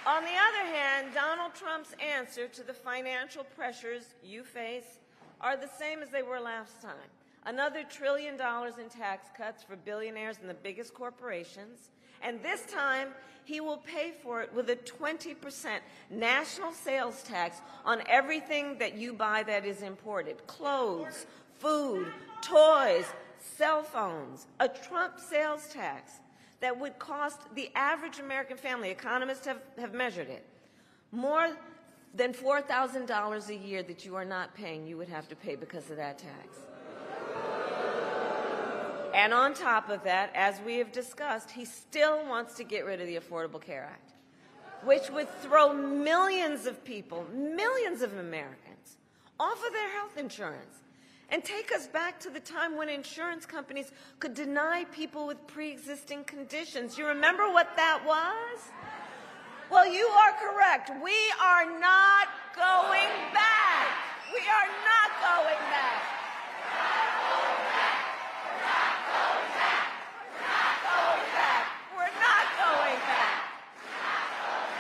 On the other hand, Donald Trump's answer to the financial pressures you face are the same as they were last time. Another $1 trillion in tax cuts for billionaires and the biggest corporations. And this time, he will pay for it with a 20% national sales tax on everything that you buy that is imported. Clothes, food, toys, cell phones. A Trump sales tax that would cost the average American family, economists have measured it, more than $4,000 a year that you are not paying, you would have to pay because of that tax. And on top of that, as we have discussed, he still wants to get rid of the Affordable Care Act, which would throw millions of people, millions of Americans, off of their health insurance and take us back to the time when insurance companies could deny people with pre-existing conditions. You remember what that was? Well, you are correct. We are not going back. We are not going back. We're not going back.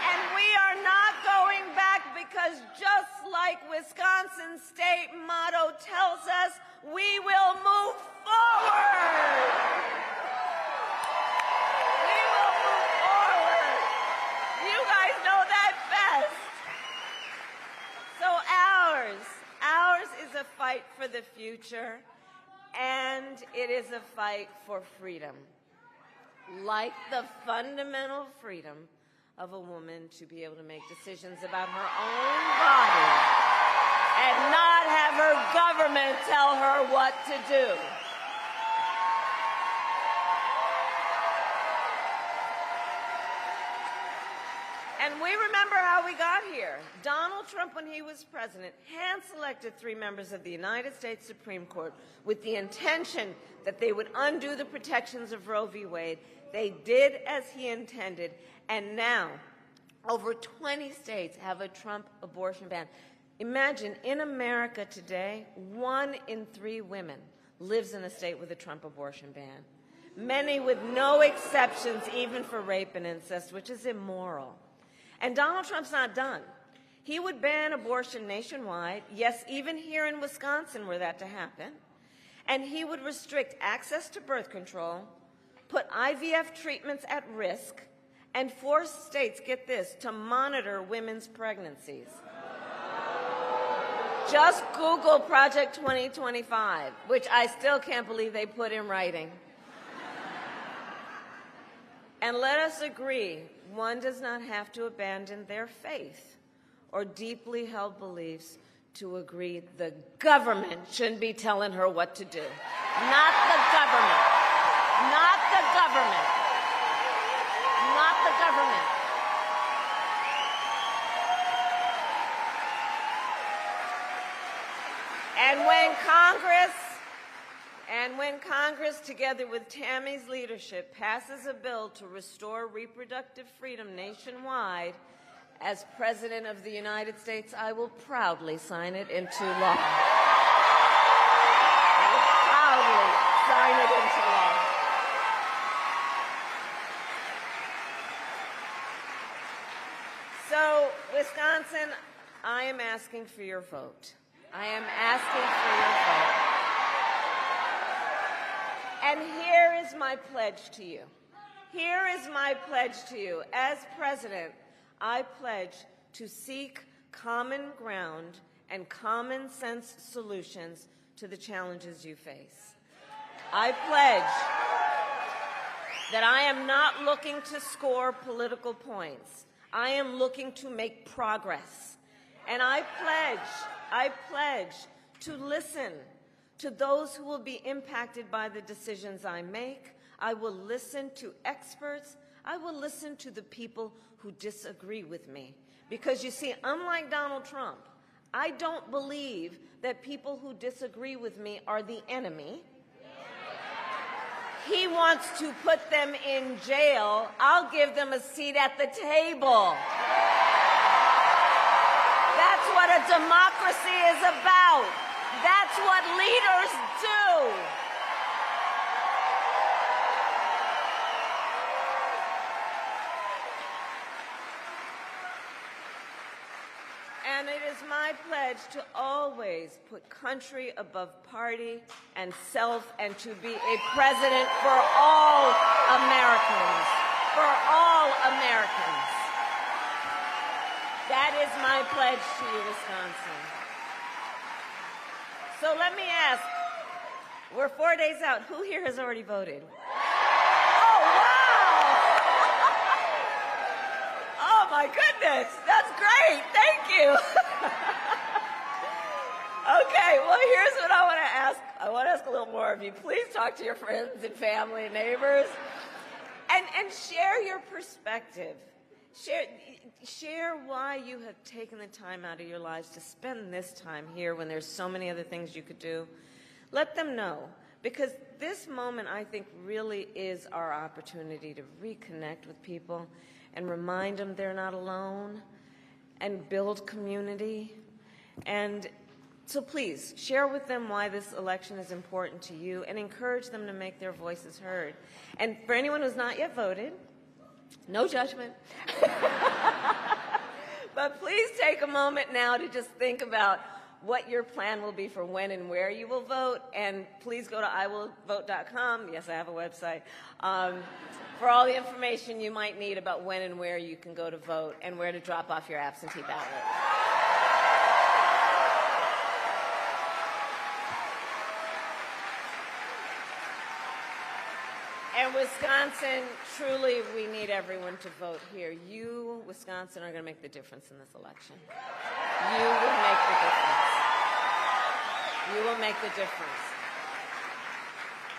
And we are not going back because just like Wisconsin's state motto tells us, we will move forward. We will move forward. You guys know that best. So ours is a fight for the future, and it is a fight for freedom. Like the fundamental freedom of a woman to be able to make decisions about her own body and not have her government tell her what to do. And we remember how we got here. Donald Trump, when he was president, hand-selected 3 members of the United States Supreme Court with the intention that they would undo the protections of Roe v. Wade. They did as he intended, and now Over 20 states have a Trump abortion ban. Imagine, in America today, 1 in 3 women lives in a state with a Trump abortion ban. Many with no exceptions, even for rape and incest, which is immoral. And Donald Trump's not done. He would ban abortion nationwide, yes, even here in Wisconsin were that to happen. And he would restrict access to birth control, put IVF treatments at risk, and force states, get this, to monitor women's pregnancies. Just Google Project 2025, which I still can't believe they put in writing. And let us agree, one does not have to abandon their faith or deeply held beliefs to agree the government shouldn't be telling her what to do. Not the government. Not the government. Not the government. And when Congress, together with Tammy's leadership, passes a bill to restore reproductive freedom nationwide, as President of the United States, I will proudly sign it into law. I will proudly sign it into law. So, Wisconsin, I am asking for your vote. I am asking for your vote. And here is my pledge to you. Here is my pledge to you. As president, I pledge to seek common ground and common sense solutions to the challenges you face. I pledge that I am not looking to score political points. I am looking to make progress. And I pledge to listen to those who will be impacted by the decisions I make. I will listen to experts. I will listen to the people who disagree with me. Because you see, unlike Donald Trump, I don't believe that people who disagree with me are the enemy. He wants to put them in jail. I'll give them a seat at the table. That's what a democracy is about. That's what leaders do. And it is my pledge to always put country above party and self, and to be a president for all Americans. For all Americans. That is my pledge to you, Wisconsin. So let me ask, we're 4 days out. Who here has already voted? Oh, wow! Oh, my goodness. That's great. Thank you. Okay, well, here's what I want to ask. I want to ask a little more of you. Please talk to your friends and family and neighbors and share your perspective. Share why you have taken the time out of your lives to spend this time here when there's so many other things you could do. Let them know, because this moment, I think, really is our opportunity to reconnect with people and remind them they're not alone and build community. And so please, share with them why this election is important to you and encourage them to make their voices heard. And for anyone who's not yet voted, no judgment. But please take a moment now to just think about what your plan will be for when and where you will vote. And please go to iwillvote.com. Yes, I have a website. For all the information you might need about when and where you can go to vote and where to drop off your absentee ballot. And Wisconsin, truly, we need everyone to vote here. You, Wisconsin, are going to make the difference in this election. You will make the difference. You will make the difference.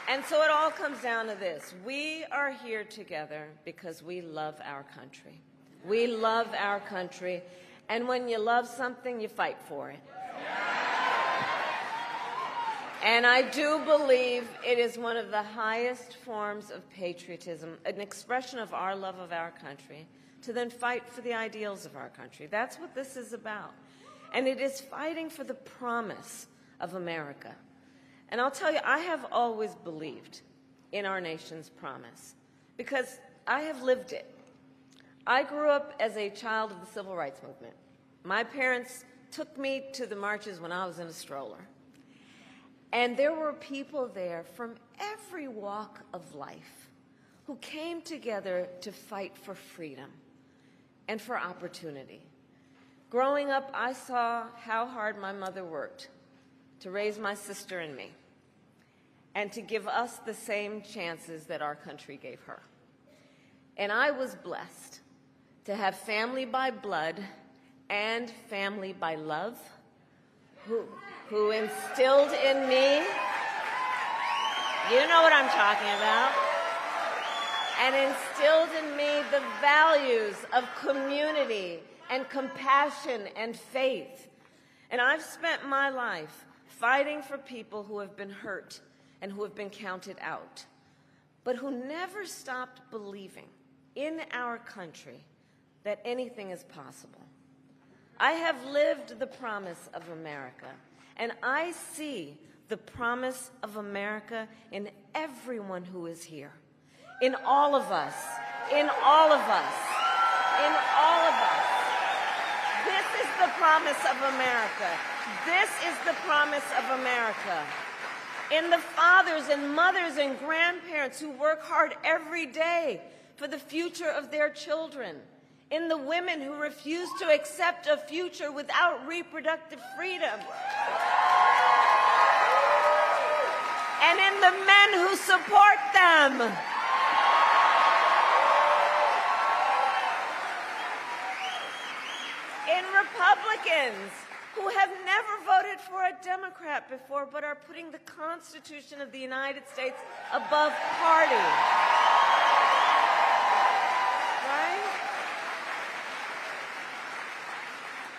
And so it all comes down to this. We are here together because we love our country. We love our country. And when you love something, you fight for it. And I do believe it is one of the highest forms of patriotism, an expression of our love of our country, to then fight for the ideals of our country. That's what this is about. And it is fighting for the promise of America. And I'll tell you, I have always believed in our nation's promise because I have lived it. I grew up as a child of the Civil Rights Movement. My parents took me to the marches when I was in a stroller. And there were people there from every walk of life who came together to fight for freedom and for opportunity. Growing up, I saw how hard my mother worked to raise my sister and me and to give us the same chances that our country gave her. And I was blessed to have family by blood and family by love who instilled in me, you know what I'm talking about, and instilled in me the values of community and compassion and faith. And I've spent my life fighting for people who have been hurt and who have been counted out, but who never stopped believing in our country that anything is possible. I have lived the promise of America, and I see the promise of America in everyone who is here, in all of us, in all of us, in all of us. This is the promise of America. This is the promise of America. In the fathers and mothers and grandparents who work hard every day for the future of their children. In the women who refuse to accept a future without reproductive freedom. And in the men who support them. In Republicans who have never voted for a Democrat before but are putting the Constitution of the United States above party. Right?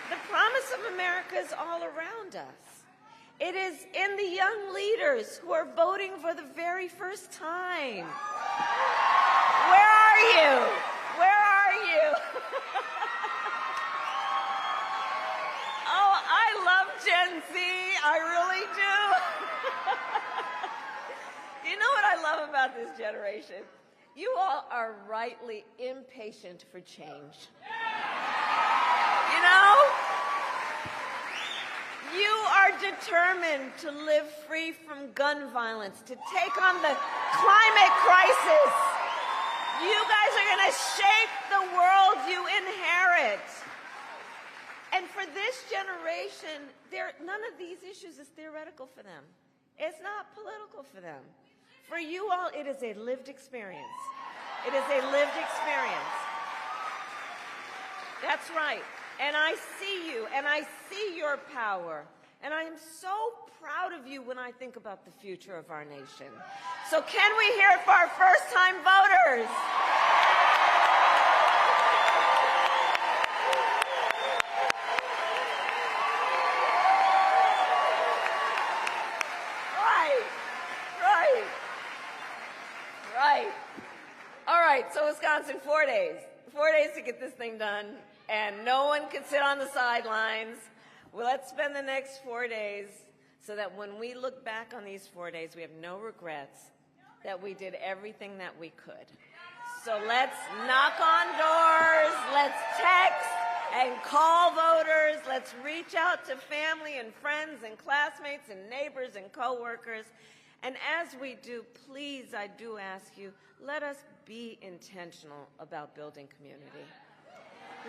The promise of America is all around us. It is in the young leaders who are voting for the very first time. Where are you? Where are you? Oh, I love Gen Z. I really do. You know what I love about this generation? You all are rightly impatient for change. You know? You are determined to live free from gun violence, to take on the climate crisis. You guys are going to shape the world you inherit. And for this generation, none of these issues is theoretical for them. It's not political for them. For you all, it is a lived experience. It is a lived experience. That's right. And I see you, and I see your power. And I am so proud of you when I think about the future of our nation. So can we hear it for our first-time voters? Right. All right, so Wisconsin, 4 days. 4 days to get this thing done, and no one can sit on the sidelines. Well, let's spend the next 4 days so that when we look back on these 4 days, we have no regrets that we did everything that we could. So let's knock on doors, let's text and call voters, let's reach out to family and friends and classmates and neighbors and coworkers. And as we do, please, I do ask you, let us be intentional about building community.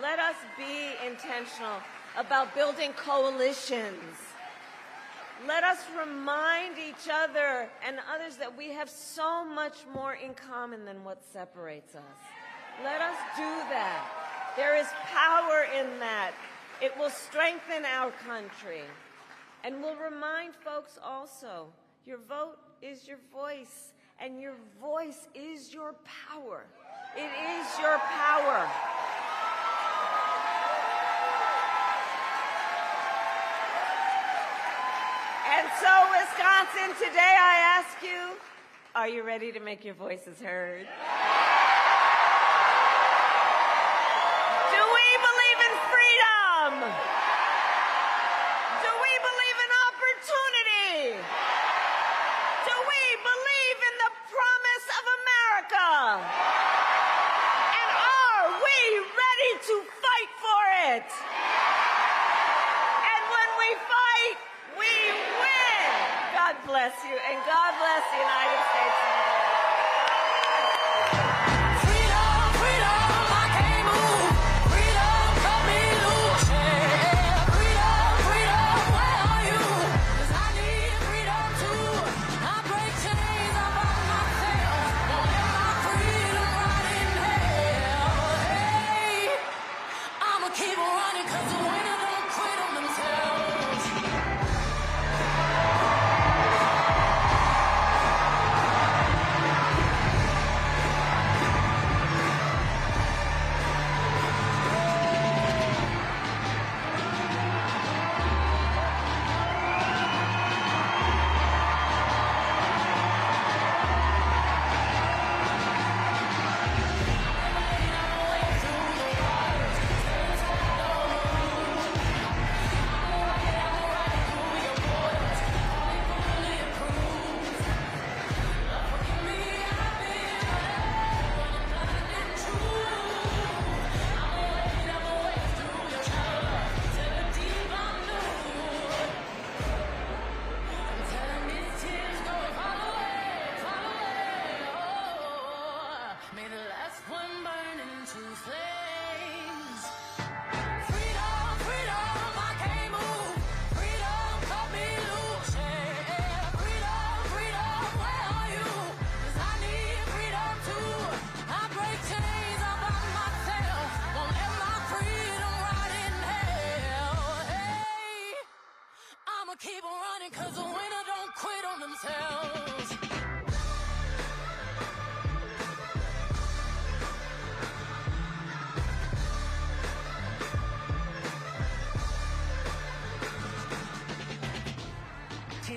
Let us be intentional about building coalitions. Let us remind each other and others that we have so much more in common than what separates us. Let us do that. There is power in that. It will strengthen our country. And we'll remind folks also, your vote is your voice, and your voice is your power. It is your power. And So, Wisconsin, today I ask you, are you ready to make your voices heard? Do we believe in freedom? Do we believe in opportunity? Do we believe in the promise of America? And are we ready to fight for it? And when we fight, we win. God bless you, and God bless the United States of America. Keep on running, cause the winner don't quit on themselves.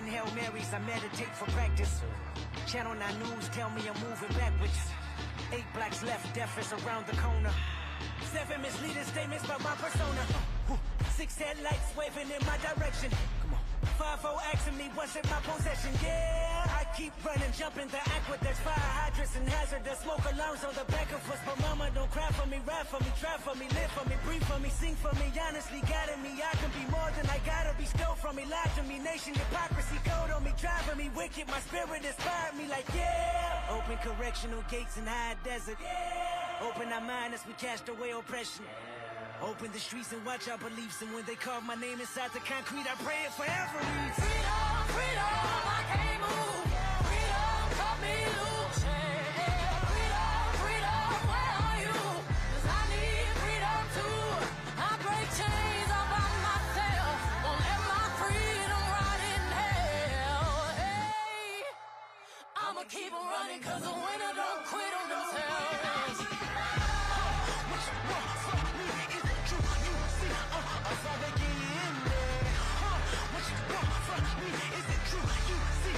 Hail Marys, I meditate for practice. Channel 9 News tell me I'm moving backwards. 8 blacks left, death is around the corner. 7 misleading statements about my persona. 6 headlights waving in my direction. 5-0 asking me what's in my possession. Yeah, I keep running, jumping the aqueducts, fire hydrants and hazardous smoke alarms on the back of us. But mama, don't cry for me, ride for me, try for me, live for me, breathe for me, sing for me. Honestly, guiding me, I can be more than I gotta be. Stole from me, lied to me, nation hypocrisy, code on me, driving me wicked. My spirit inspired me like yeah. Open correctional gates in high desert. Yeah. Open our mind as we cast away oppression. Open the streets and watch our beliefs. And when they carve my name inside the concrete, I pray it forever reads. Freedom, freedom, I can't move. Freedom, cut me loose. Freedom, freedom, where are you? 'Cause I need freedom too. I break chains all by myself. Won't let my freedom rot in hell. Hey, I'ma keep on running 'cause the winner don't quit on themselves. What you want from me? Is it true? You see, I'm finna get in there. What you want from me? Is it true? You see,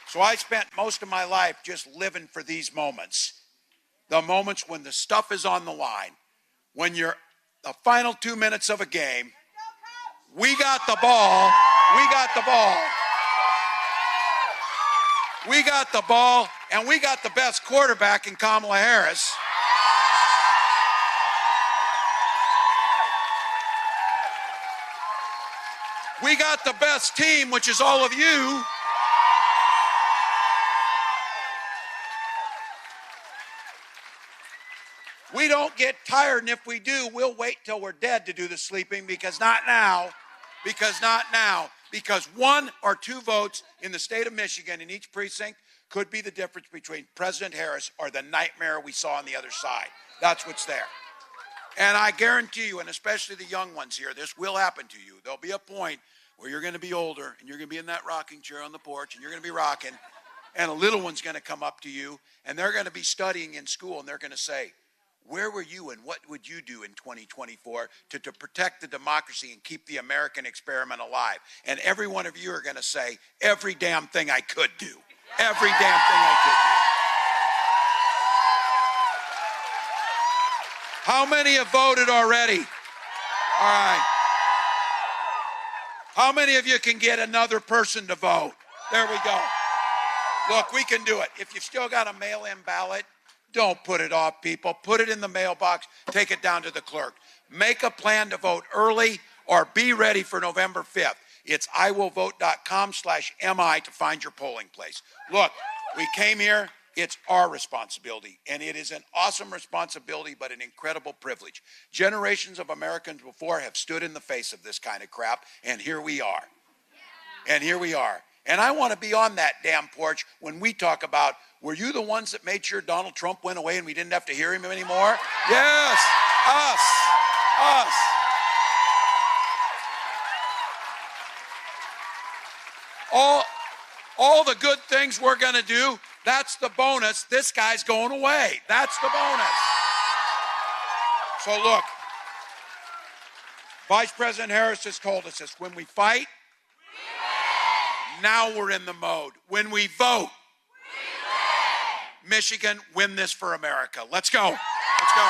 So I spent most of my life just living for these moments. The moments when the stuff is on the line, when you're the final 2 minutes of a game, we got the ball, we got the ball. We got the ball, and we got the best quarterback in Kamala Harris. We got the best team, which is all of you. We don't get tired, and if we do, we'll wait till we're dead to do the sleeping, because not now, because 1 or 2 votes in the state of Michigan in each precinct could be the difference between President Harris or the nightmare we saw on the other side. That's what's there. And I guarantee you, and especially the young ones here, this will happen to you. There'll be a point where you're going to be older, and you're going to be in that rocking chair on the porch, and you're going to be rocking, and a little one's going to come up to you, and they're going to be studying in school, and they're going to say, where were you and what would you do in 2024 to protect the democracy and keep the American experiment alive? And every one of you are going to say, every damn thing I could do. Every damn thing I could do. How many have voted already? All right. How many of you can get another person to vote? There we go. Look, we can do it. If you've still got a mail-in ballot, don't put it off, people. Put it in the mailbox. Take it down to the clerk. Make a plan to vote early or be ready for November 5th. It's iwillvote.com/MI to find your polling place. Look, we came here. It's our responsibility, and it is an awesome responsibility, but an incredible privilege. Generations of Americans before have stood in the face of this kind of crap, and here we are. And here we are. And I want to be on that damn porch when we talk about, were you the ones that made sure Donald Trump went away and we didn't have to hear him anymore? Yes, us. All the good things we're going to do, that's the bonus. This guy's going away. That's the bonus. So look, Vice President Harris has told us this. When we fight, now we're in the mode. When we vote, Michigan, win this for America. Let's go. Let's go.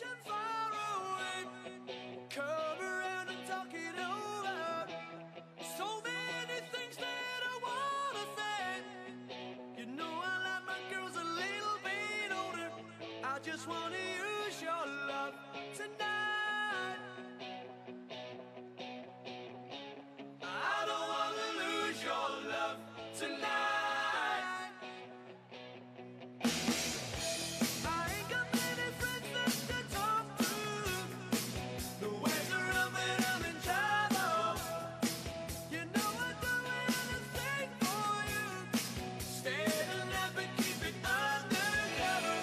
destination far away. Come around and talk it over. So many things that I wanna say. You know I like my girls a little bit older. I just wanna use your love tonight. I don't wanna lose your love tonight. I ain't got many friends left to talk to. The ways are up and I'm in trouble. You know I'd do anything for you. Stay alive and keep it undercover.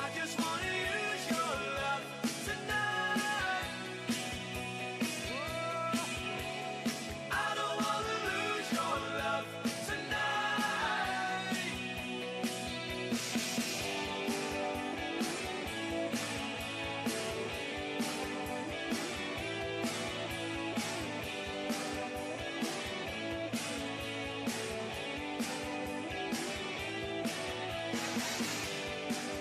I just wanna use your love tonight. I don't wanna lose your love tonight.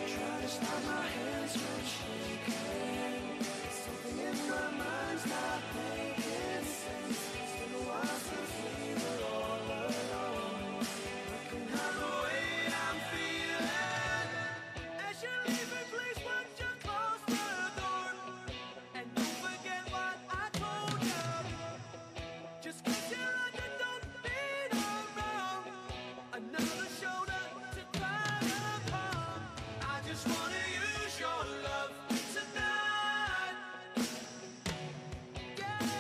Try to stop my hands from shaking. Something in my mind's not making sense. It's been a while since we were all alone. I can hide the way I'm feeling. As you're leaving, please won't you close the door? And don't forget what I told you. Just 'cause you're on, you don't need a wrong. Another shoulder to cry upon. I just wanna use your love tonight. Yeah.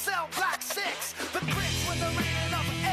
cell block 6. The bricks were the rating of